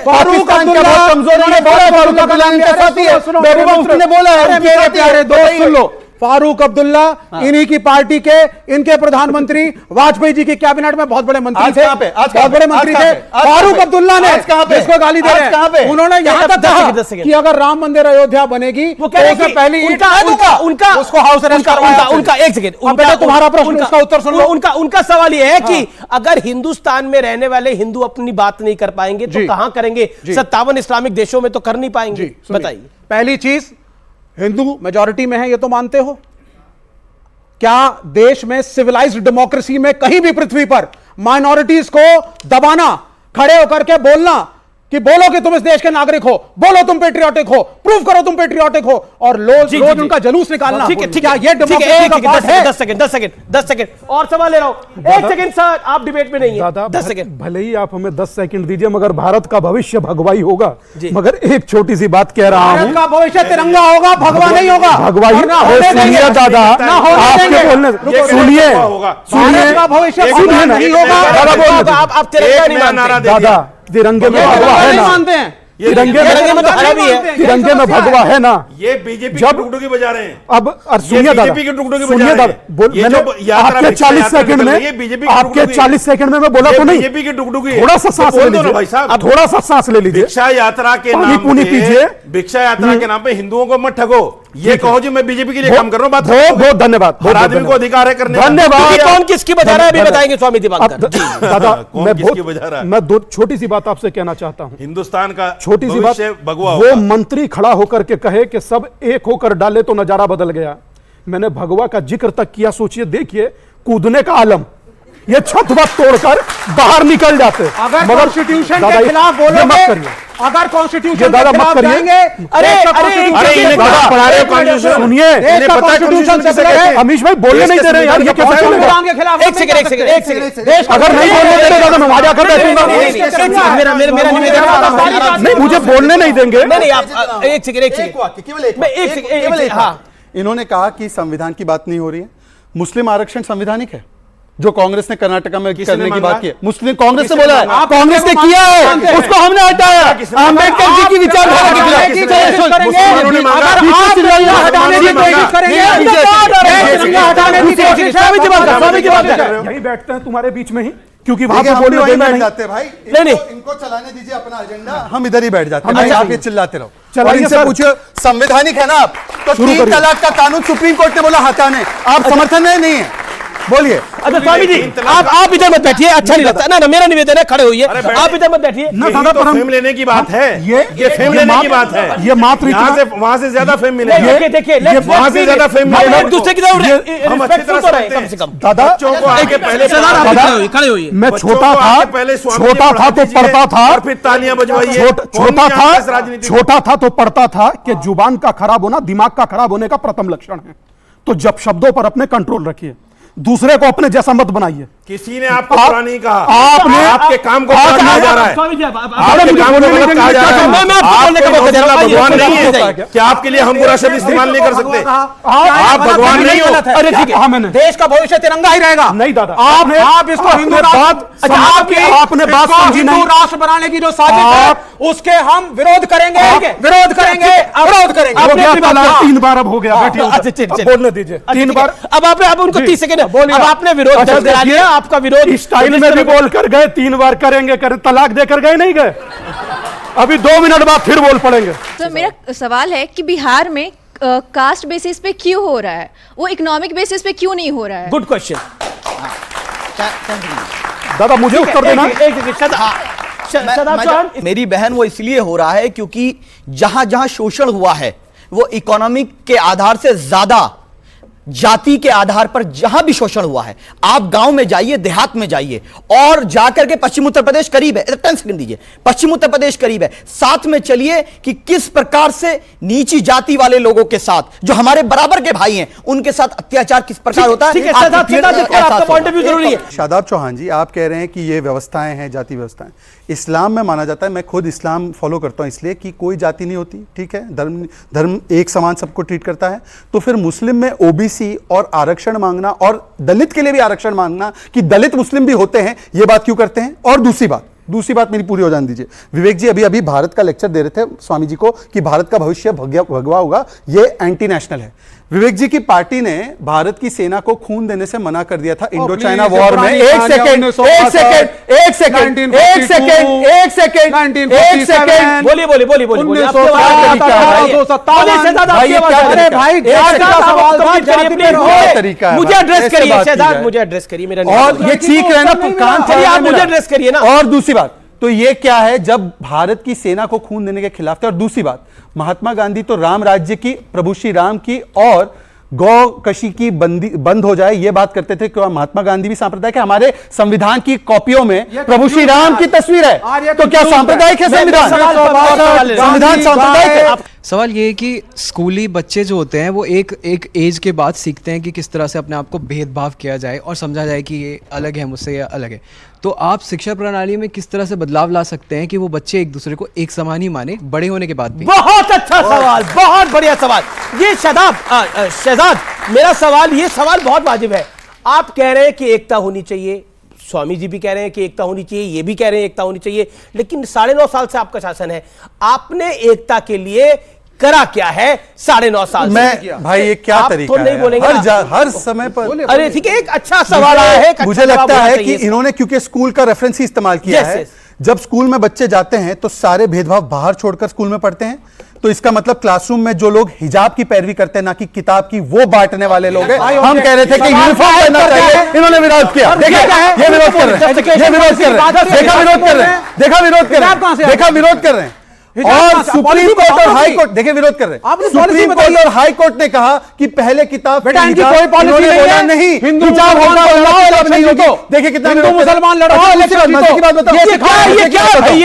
फारूक अब्दुल्ला कमजोरी ने बोला, फारूक अब्दुल्ला ने साथी है, उसने बोला है प्यारे दोस्त सुन लो। फारूक अब्दुल्ला इन्हीं की पार्टी के, इनके प्रधानमंत्री वाजपेयी जी की कैबिनेट में बहुत बड़े मंत्री थे, बहुत बड़े मंत्री थे। फारूक अब्दुल्ला ने जिसको गाली दे रहे हैं, उन्होंने यहां तक कहा कि अगर राम मंदिर अयोध्या बनेगी तो उससे पहले उनका उसको हाउस अरेस्ट करवाया। उनका एक सेकंड, तुम्हारा प्रश्न, उसका उत्तर सुन लो। उनका सवाल यह है कि अगर हिंदुस्तान में रहने वाले हिंदू अपनी बात नहीं कर पाएंगे तो कहां करेंगे? 57 इस्लामिक देशों में तो कर नहीं पाएंगे। बताइए। पहली चीज, हिंदू मेजॉरिटी में है, ये तो मानते हो? क्या देश में सिविलाइज्ड डेमोक्रेसी में कहीं भी पृथ्वी पर माइनॉरिटीज को दबाना, खड़े होकर के बोलना, कि बोलो कि तुम इस देश के नागरिक हो, बोलो तुम पेट्रियाटिक हो, प्रूव करो तुम पेट्रियाटिक हो, और रोज उनका जलूस निकालना। ठीक है, क्या ये डेमोक्रेसी का बात है? 10 सेकंड और सवाल ले रहा हूं। 1 सेकंड सर, आप डिबेट में नहीं है। दादा 10 सेकंड भले ही आप हमें 10 सेकंड दीजिए, मगर भारत का भविष्य भगवाई होगा। मगर एक छोटी सी बात कह रहा हूं, भारत का भविष्य तिरंगा होगा, भगवा नहीं होगा। भगवाई सुनिए दादा, आपके बोलने सुनिए, भारत का भविष्य भगवा नहीं होगा। आप तिरंगा नहीं मानते दादा, तिरंगे में भगवा है ना, मानते हैं, तिरंगे में तो हरा भी है, तिरंगे में भगवा है ना। ये बीजेपी जब की टुकड़ुकी बजा रहे हैं। अब सुनिए दादा, बीजेपी की टुकड़ुकी सुनिए बजा रहे दादा, हैं। मैंने आपके 40 सेकंड में, आपके 40 सेकंड में मैं बोला तो नहीं, बीजेपी की टुकड़ुकी, थोड़ा सा सांस ले लीजिए भाई साहब, थोड़ा सा सांस ले लीजिए। भिक्षा यात्रा के नाम पे, भिक्षा यात्रा के नाम पे हिंदुओं को मत ठगो। ये कहो जी मैं बीजेपी के लिए काम कर रहा हूं, बहुत बहुत धन्यवाद। हर आदमी को अधिकार है करने का। धन्यवाद। कौन किसकी बजा रहा है अभी बताएंगे स्वामी दिवाकर। दादा मैं दो छोटी सी बात आपसे कहना चाहता हूं। हिंदुस्तान का छोटी सी बात, वो मंत्री खड़ा होकर के कहे कि सब एक होकर डाले तो नजारा बदल गया। मैंने भगवा का जिक्र तक किया, सोचिए, देखिए कूदने का आलम, ये छत वत तोड़कर बाहर निकल जाते। अगर कॉन्स्टिट्यूशन के खिलाफ बोलोगे, अगर कॉन्स्टिट्यूशन के खिलाफ जाएंगे, सुनिए, अमीश भाई बोलने नहीं दे रहे यार, ये कैसे चलेगा? एक सेकंड अगर नहीं बोलने दे रहे दादा, मैं वहां जाकर बैठूंगा। मेरा निवेदन नहीं, मुझे बोलने नहीं देंगे। नहीं आप एक सेकंड, हाँ, इन्होंने कहा कि संविधान की बात नहीं हो रही है। मुस्लिम आरक्षण संवैधानिक है जो कांग्रेस ने कर्नाटक में करने की बात की है। मुस्लिम कांग्रेस ने बोला है, कांग्रेस ने किया है, उसको हमने हटाया। अम्बेडकर जी की विचारधारा के खिलाफ यही बैठते हैं तुम्हारे बीच में ही, क्योंकि वहां पे बोलने वहीं बैठ जाते हैं भाई। नहीं, इनको चलाने दीजिए अपना एजेंडा, हम इधर ही बैठ जाते हैं। अच्छा, आप ये चिल्लाते रहो। चलाइए इनसे सर। पूछो संवैधानिक है ना आप, तो 3 तलाक का कानून सुप्रीम कोर्ट ने बोला हटाने, आप समर्थन में नहीं है, बोलिए। अच्छा स्वामी जी, आप इधर मत बैठिए, अच्छा नहीं लगता ना। मेरा निवेदन है, खड़े होइए, आप इधर मत बैठिए। ना दादा, पर फेम लेने की बात है, ये फेम लेने की बात है। ये मात्र वहां से ज्यादा फेम मिलेगा, देखिए वहां से ज्यादा फेम मिलेगा। एक दूसरे की तरफ हम अच्छी तरह तो रहे कम से कम। दादा बच्चों को आगे पहले खड़े होइए। मैं छोटा था तो पढ़ता था, और फिर तालियां बजवाइए। छोटा था तो पढ़ता था कि जुबान का खराब होना दिमाग का खराब होने का प्रथम लक्षण है। तो जब शब्दों पर अपने कंट्रोल रखिए, दूसरे को अपने जैसा मत बनाइए। किसी ने आपको बुरा नहीं कहा, आपने आपके काम को बुरा कहा जा रहा है, आपके काम को गलत कहा जा रहा है। मैं आपको बोलने का मौका दे रहा हूं, भगवान नहीं है क्या? आपके लिए हम बुरा शब्द इस्तेमाल नहीं कर सकते? आप भगवान नहीं हो। अरे ठीक है, देश का भविष्य तिरंगा ही रहेगा। नहीं दादा, आप इसको हिंदू आपने बात समझी नहीं। राष्ट्र बनाने की जो साजिश है उसके हम विरोध करेंगे, विरोध करेंगे, विरोध करेंगे। 3 बार अब हो गया, बैठिए, बोलने दीजिए। 3 बार अब आप उनको 30 सेकंड अब आपने विरोध दर्ज करा लिया, आपका विरोध स्टाइल में भी बोल कर गए, 3 बार करेंगे, तलाक देकर गए, नहीं गए। अभी 2 मिनट बाद फिर बोल पड़ेंगे। तो मेरा सवाल है कि बिहार में कास्ट बेसिस पे क्यों हो रहा है, वो इकोनॉमिक बेसिस पे क्यों नहीं हो रहा है? Good question. दादा मुझे उत्तर देना। मेरी बहन, वो इसलिए हो रहा है क्योंकि जहां जहां शोषण हुआ है वो इकोनॉमिक के आधार से ज्यादा जाति के आधार पर जहां भी शोषण हुआ है। आप गांव में जाइए, देहात में जाइए, और जाकर के पश्चिम उत्तर प्रदेश करीब है, 10 सेकंड दीजिए, पश्चिम उत्तर प्रदेश करीब है, साथ में चलिए कि किस प्रकार से नीची जाति वाले लोगों के साथ, जो हमारे बराबर के भाई हैं, उनके साथ अत्याचार किस प्रकार होता है। आपका पॉइंट ऑफ व्यू जरूरी है। शादाब चौहान जी, आप कह रहे हैं कि ये व्यवस्थाएं हैं, जाति व्यवस्थाएं। इस्लाम में माना जाता है, मैं खुद इस्लाम फॉलो करता हूं इसलिए कि कोई जाति नहीं होती, ठीक है, धर्म एक समान सबको ट्रीट करता है। तो फिर मुस्लिम में ओबीसी और आरक्षण मांगना, और दलित के लिए भी आरक्षण मांगना कि दलित मुस्लिम भी होते हैं, ये बात क्यों करते हैं? और दूसरी बात मेरी पूरी हो जाने दीजिए। विवेक जी अभी भारत का लेक्चर दे रहे थे स्वामी जी को कि भारत का भविष्य भगवा होगा, ये एंटी नेशनल है। विवेक जी की पार्टी ने भारत की सेना को खून देने से मना कर दिया था इंडो चाइना वॉर में। एक सेकेंड, बोलिए। मुझे एड्रेस करिए शहजाद, मुझे एड्रेस करिए। और ये चीख रहे ना, कान चलिए आप मुझे एड्रेस करिए ना। और दूसरी बात तो ये क्या है, जब भारत की सेना को खून देने के खिलाफ थे। और दूसरी बात, महात्मा गांधी तो राम राज्य की, प्रभु श्री राम की और गौ कशी की बंद हो जाए, ये बात करते थे। क्यों महात्मा गांधी भी सांप्रदायिक है? हमारे संविधान की कॉपियों में प्रभु श्री राम की तस्वीर है, तो क्या सांप्रदायिक है संविधान? संविधान सांप्रदायिक है? सवाल ये है कि स्कूली बच्चे जो होते हैं वो एक एज के बाद सीखते हैं कि किस तरह से अपने आप को भेदभाव किया जाए और समझा जाए कि ये अलग है मुझसे या अलग है। तो आप शिक्षा प्रणाली में किस तरह से बदलाव ला सकते हैं कि वो बच्चे एक दूसरे को एक समान ही माने बड़े होने के बाद भी? बहुत अच्छा सवाल, बहुत बढ़िया सवाल। ये शहजाद, मेरा सवाल, ये सवाल बहुत वाजिब है। आप कह रहे हैं कि एकता होनी चाहिए, स्वामी जी भी कह रहे हैं कि एकता होनी चाहिए, ये भी कह रहे हैं एकता होनी चाहिए, लेकिन 9.5 साल से आपका शासन है, आपने एकता के लिए करा क्या है 9.5 साल मैं भाई ये क्या तरीका तो नहीं है? बोलेंगे हर समय पर। अरे ठीक है, एक अच्छा सवाल आया है। मुझे लगता है कि इन्होंने क्योंकि स्कूल का रेफरेंस ही इस्तेमाल किया है, जब स्कूल में बच्चे जाते हैं तो सारे भेदभाव बाहर छोड़कर स्कूल में पढ़ते हैं, तो इसका मतलब क्लासरूम में जो लोग हिजाब की पैरवी करते हैं ना कि किताब की, वो बांटने वाले लोग हैं। हम कह रहे थे कि यूनिफॉर्म पहनना चाहिए, इन्होंने विरोध किया। देखिए ये विरोध कर रहे हैं, ये विरोध कर रहे हैं, देखा विरोध कर रहे हैं, देखा विरोध कर रहे हैं, देखा विरोध कर रहे हैं। और सुप्रीम कोर्ट और हाई कोर्ट देखे विरोध कर रहे हैं। सुप्रीम कोर्ट और हाई कोर्ट ने कहा कि पहले किताब बेटा इनकी कोई पॉलिसी नहीं, हिंदू नहीं होगी। देखिए कितना हिंदू मुसलमान लड़ाओ, ये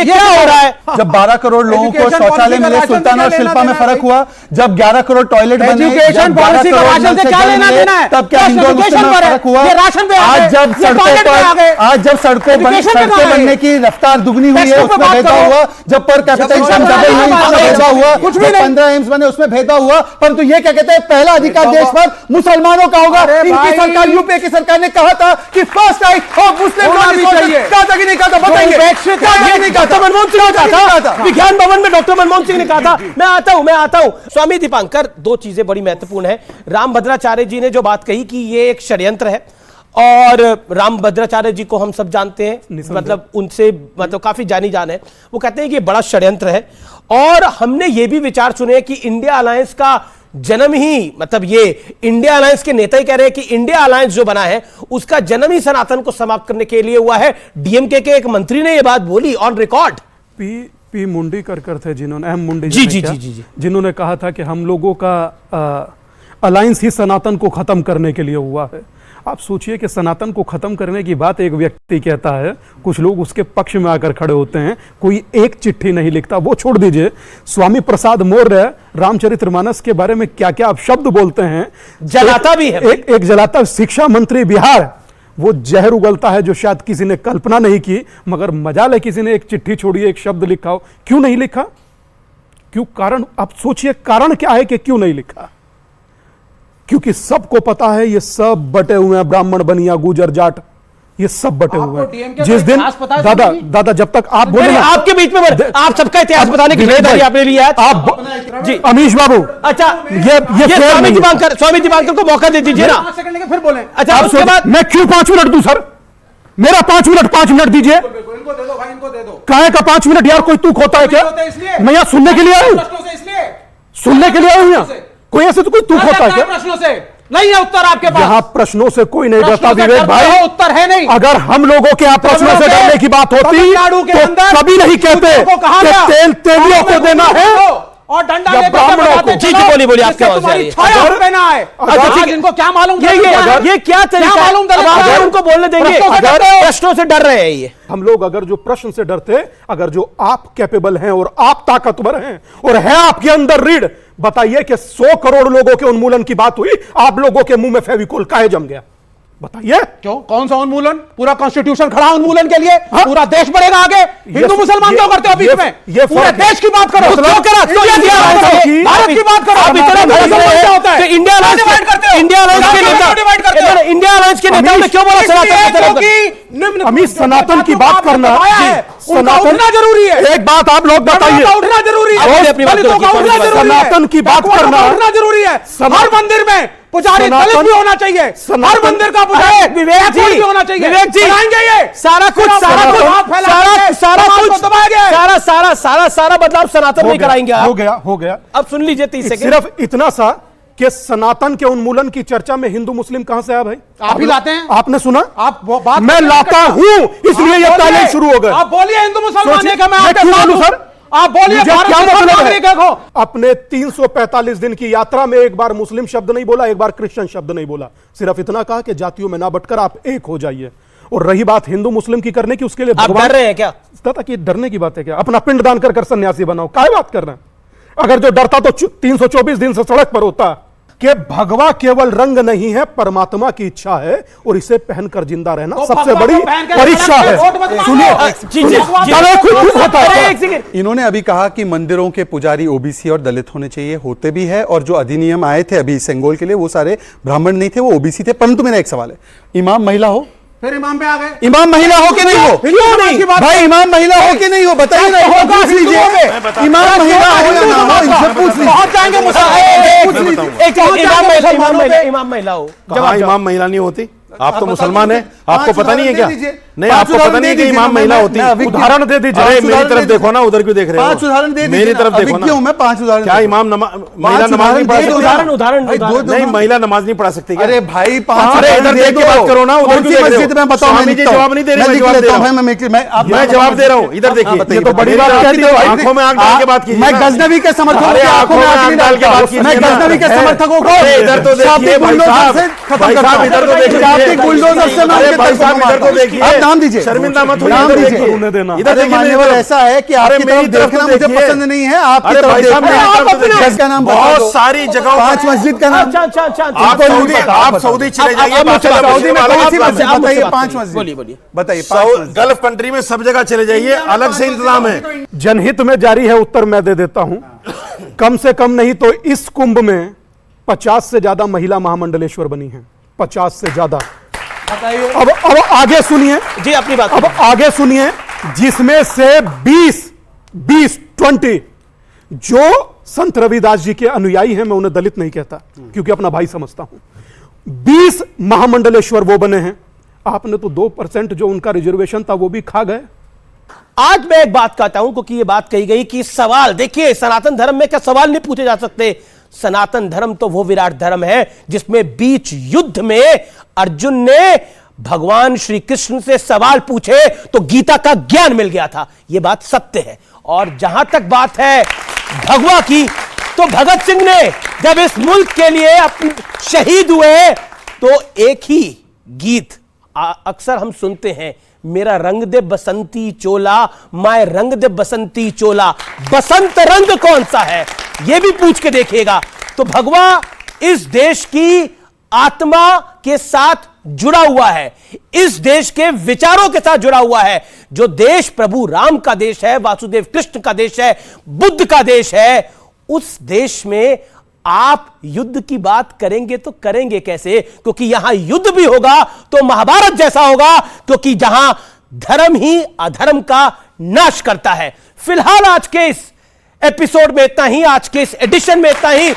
क्या हो रहा है? जब 12 करोड़ लोगों को शौचालय मिले सुल्तान और शिल्पा में फर्क हुआ, जब 11 करोड़ टॉयलेट बने, एजुकेशन पॉलिसी का राशन से क्या लेना देना है? तब क्या हिंदू मुस्लिम में फर्क हुआ? आज जब सड़कों बनने की रफ्तार दुगनी हुई है, उसमें भेदभाव हुआ। जब पर कैपिटल भेदभाव हुआ, कुछ भी 15 एम्स बने उसमें भेदभाव हुआ। परंतु ये क्या कहते हैं, पहला अधिकार देश पर मुसलमानों का होगा। इनकी सरकार, यूपीए की सरकार ने कहा था कि फर्स्ट राइट ऑफ मुस्लिम कहा था कि नहीं कहा था? बताएंगे डॉक्टर मनमोहन सिंह ने कहा था, विज्ञान भवन में डॉक्टर मनमोहन सिंह ने कहा था। मैं आता हूं स्वामी दीपांकर, दो चीजें बड़ी महत्वपूर्ण है। रामभद्राचार्य जी ने जो बात कही कि ये एक षड्यंत्र है, और रामभद्राचार्य जी को हम सब जानते हैं, मतलब उनसे मतलब काफी जानी जान है। वो कहते हैं कि ये बड़ा षड्यंत्र है, और हमने ये भी विचार सुने कि इंडिया अलायंस का जन्म ही, मतलब ये इंडिया अलायंस के नेता ही कह रहे हैं कि इंडिया अलायंस जो बना है उसका जन्म ही सनातन को समाप्त करने के लिए हुआ है। डीएमके के एक मंत्री ने ये बात बोली ऑन रिकॉर्ड। पी मुंडी कर थे जिन्होंने, एम मुंडी जी, जिन्होंने कहा था कि हम लोगों का अलायंस ही सनातन को खत्म करने के लिए हुआ है। आप सोचिए कि सनातन को खत्म करने की बात एक व्यक्ति कहता है, कुछ लोग उसके पक्ष में आकर खड़े होते हैं, कोई एक चिट्ठी नहीं लिखता। वो छोड़ दीजिए, स्वामी प्रसाद मौर्य रामचरितमानस के बारे में क्या क्या आप शब्द बोलते हैं, जलाता भी है। एक जलाता। शिक्षा मंत्री बिहार, वो जहर उगलता है जो शायद किसी ने कल्पना नहीं की, मगर मजाल है किसी ने एक चिट्ठी छोड़ी, एक शब्द लिखा हो। क्यों नहीं लिखा? क्यों? कारण आप सोचिए, कारण क्या है कि क्यों नहीं लिखा? क्योंकि सबको पता है ये सब बटे हुए हैं, ब्राह्मण बनिया गुजर जाट, ये सब बटे हुए हैं। जिस दिन दादा जब तक आप बोले, आपके बीच में आप सबका इतिहास बताने की जिम्मेदारी आपने ली है आप जी अमीश बाबू। अच्छा ये स्वामी दीपांकर को मौका दे दीजिए ना, फिर बोले। अच्छा उसके बाद मैं क्यों 5 मिनट दूं सर? मेरा 5 मिनट दीजिए। काहे का 5 मिनट यार? कोई तूक होता है क्या? मैं यहाँ सुनने के लिए आया हूँ, सुनने के लिए आया हूँ यहाँ। कोई ऐसे तो कोई तूक होता है क्या? प्रश्नों से नहीं है उत्तर आपके पास। यहाँ प्रश्नों से कोई नहीं डरता विवेक भाई, उत्तर है नहीं। अगर हम लोगों के यहाँ प्रश्नों से डरने की बात होती तो कभी नहीं कहते कि तेल तेलियों को देना है और डंडा जी बोलिए आपके इनको क्या मालूम? ये क्या तरीका मालूम? उनको बोलने देंगे, प्रश्नों से डर रहे हैं ये। हम लोग अगर जो प्रश्न से डरते, अगर जो आप कैपेबल हैं और आप ताकतवर हैं और है आपके अंदर रीढ़, बताइए कि 100 करोड़ लोगों के उन्मूलन की बात हुई, आप लोगों के मुंह में फेविकोल काहे जम गया? बताइए क्यों? कौन सा उन्मूलन? पूरा कॉन्स्टिट्यूशन खड़ा उन्मूलन के लिए। पूरा देश बढ़ेगा आगे। हिंदू मुसलमान क्यों करते हो बीच में? ये पूरे देश की बात करो, क्यों करा? भारत की बात करो। आप इतना क्या होता है? इंडिया अलायंस के नेता ने क्यों बोला सनातन? अमित सनातन की बात करना, सनातन जरूरी है। एक बात आप लोग बताइए, उठना जरूरी है। सनातन की बात करना उठना जरूरी है। हर मंदिर में पुजारी दलित भी होना चाहिए। हर मंदिर का पुजारी विवेक जी भी होना चाहिए। विवेक जी ये सारा बदलाव सनातन में कराएंगे। हो गया। अब सुन लीजिए 30 सेकंड। सिर्फ इतना सा कि सनातन के उन्मूलन की चर्चा में हिंदू मुस्लिम कहां से आया भाई? आप ही लाते हैं। आपने सुना? आप मैं लाता हूं, इसलिए ये तालीम शुरू हो गए। आप बोलिए हिंदू मुसलमान का, मैं क्यों बोलूं सर? आप बोलिए मुझे भारत क्या के मतलब नागरिक है? हो। अपने 345 दिन की यात्रा में एक बार मुस्लिम शब्द नहीं बोला, एक बार क्रिश्चियन शब्द नहीं बोला, सिर्फ इतना कहा कि जातियों में ना बटकर आप एक हो जाइए। और रही बात हिंदू मुस्लिम की करने की, उसके लिए आप डर रहे हैं क्या? कि डरने की बात है क्या? अपना पिंड दान कर सन्यासी बनाओ, काय बात कर रहे हैं? अगर जो डरता तो 324 दिन से सड़क पर होता। कि भगवा केवल रंग नहीं है, परमात्मा की इच्छा है और इसे पहनकर जिंदा रहना तो सबसे भगवा बड़ी को पहन के परीक्षा है। वोट मत सुनिए, इन्होंने अभी कहा कि मंदिरों के पुजारी ओबीसी और दलित होने चाहिए, होते भी है, और जो अधिनियम आए थे अभी सेंगोल के लिए वो सारे ब्राह्मण नहीं थे, वो ओबीसी थे। परंतु मेरा एक सवाल है, इमाम महिला हो, फिर इमाम पे आ गए। इमाम महिला हो कि नहीं हो? क्यों नहीं भाई इमाम महिला हो कि नहीं हो? बताइए ना, पूछ लीजिए। इमाम महिला हो या ना हो, इनसे पूछ लीजिए। पहुंच जाएंगे इमाम महिला हो। जब इमाम महिला नहीं होती, आप तो मुसलमान हैं, आपको पता नहीं है क्या? नहीं, आपको पता नहीं है कि इमाम महिला होती है? उदाहरण दे दीजिए। अरे मेरी तरफ देखो ना, उधर क्यों देख रहे हो? 5 उदाहरण दे दीजिए। मेरी तरफ देखो ना। क्यों मैं 5 उदाहरण? क्या इमाम महिला नमाज नहीं पढ़ा सकती? उदाहरण नहीं, महिला नमाज नहीं पढ़ा सकती क्या? अरे भाई 5 अरे इधर देख के बात करो ना, उधर क्यों देख रहे हो? मैं बताऊं, स्वामी जी जवाब नहीं दे रहे, मैं जवाब दे रहा हूं। मैं जवाब दे रहा हूं, इधर देखिए। तो बड़ी बात कहती हो। आंखों में आंख डाल के बात कीजिए। मैं गजनवी के समर्थक हूं, आंखों में आंख डाल के बात कीजिए। मैं गजनवी के समर्थकों को इधर तो देखिए भाई साहब, भाई साहब इधर तो देखिए, बुलडोजर से अरे भाई साहब इधर तो देखिए, आप नाम दीजिए, शर्मिंदा मत होइए, नाम इधर दीजिए। देखिए, देना। इधर देखिए। मान्यवर ऐसा है कि आपकी तरफ देखना मुझे पसंद नहीं है, आपकी तरफ देखना। का नाम बहुत सारी जगहों 5 मस्जिद का नाम। आप सऊदी चले जाइए, सऊदी में कौन सी मस्जिद बताइए? 5 मस्जिद बोलिए बताइए। गल्फ कंट्री में सब जगह चले जाइए, अलग से इंतजाम है। जनहित में जारी है, उत्तर मैं दे देता हूं। कम से कम नहीं तो इस कुंभ में 50 से ज्यादा महिला महामंडलेश्वर बनी हैं, 50 से ज्यादा। अब आगे सुनिए जी, अपनी बात। अब आगे सुनिए, जिसमें से 20 जो संत रविदास जी के अनुयायी हैं, मैं उन्हें दलित नहीं कहता क्योंकि अपना भाई समझता हूं, 20 महामंडलेश्वर वो बने हैं। आपने तो 2% जो उनका रिजर्वेशन था वो भी खा गए। आज मैं एक बात कहता हूं क्योंकि ये बात कही गई कि सवाल, देखिए सनातन धर्म में क्या सवाल नहीं पूछे जा सकते? सनातन धर्म तो वो विराट धर्म है जिसमें बीच युद्ध में अर्जुन ने भगवान श्री कृष्ण से सवाल पूछे तो गीता का ज्ञान मिल गया था। यह बात सत्य है। और जहां तक बात है भगवा की, तो भगत सिंह ने जब इस मुल्क के लिए शहीद हुए तो एक ही गीत अक्सर हम सुनते हैं, मेरा रंग दे बसंती चोला, माए रंग दे बसंती चोला। बसंत रंग कौन सा है यह भी पूछ के देखिएगा। तो भगवा इस देश की आत्मा के साथ जुड़ा हुआ है, इस देश के विचारों के साथ जुड़ा हुआ है। जो देश प्रभु राम का देश है, वासुदेव कृष्ण का देश है, बुद्ध का देश है, उस देश में आप युद्ध की बात करेंगे तो करेंगे कैसे? क्योंकि यहां युद्ध भी होगा तो महाभारत जैसा होगा, क्योंकि जहां धर्म ही अधर्म का नाश करता है। फिलहाल आज के इस एपिसोड में इतना ही, आज के इस एडिशन में इतना ही।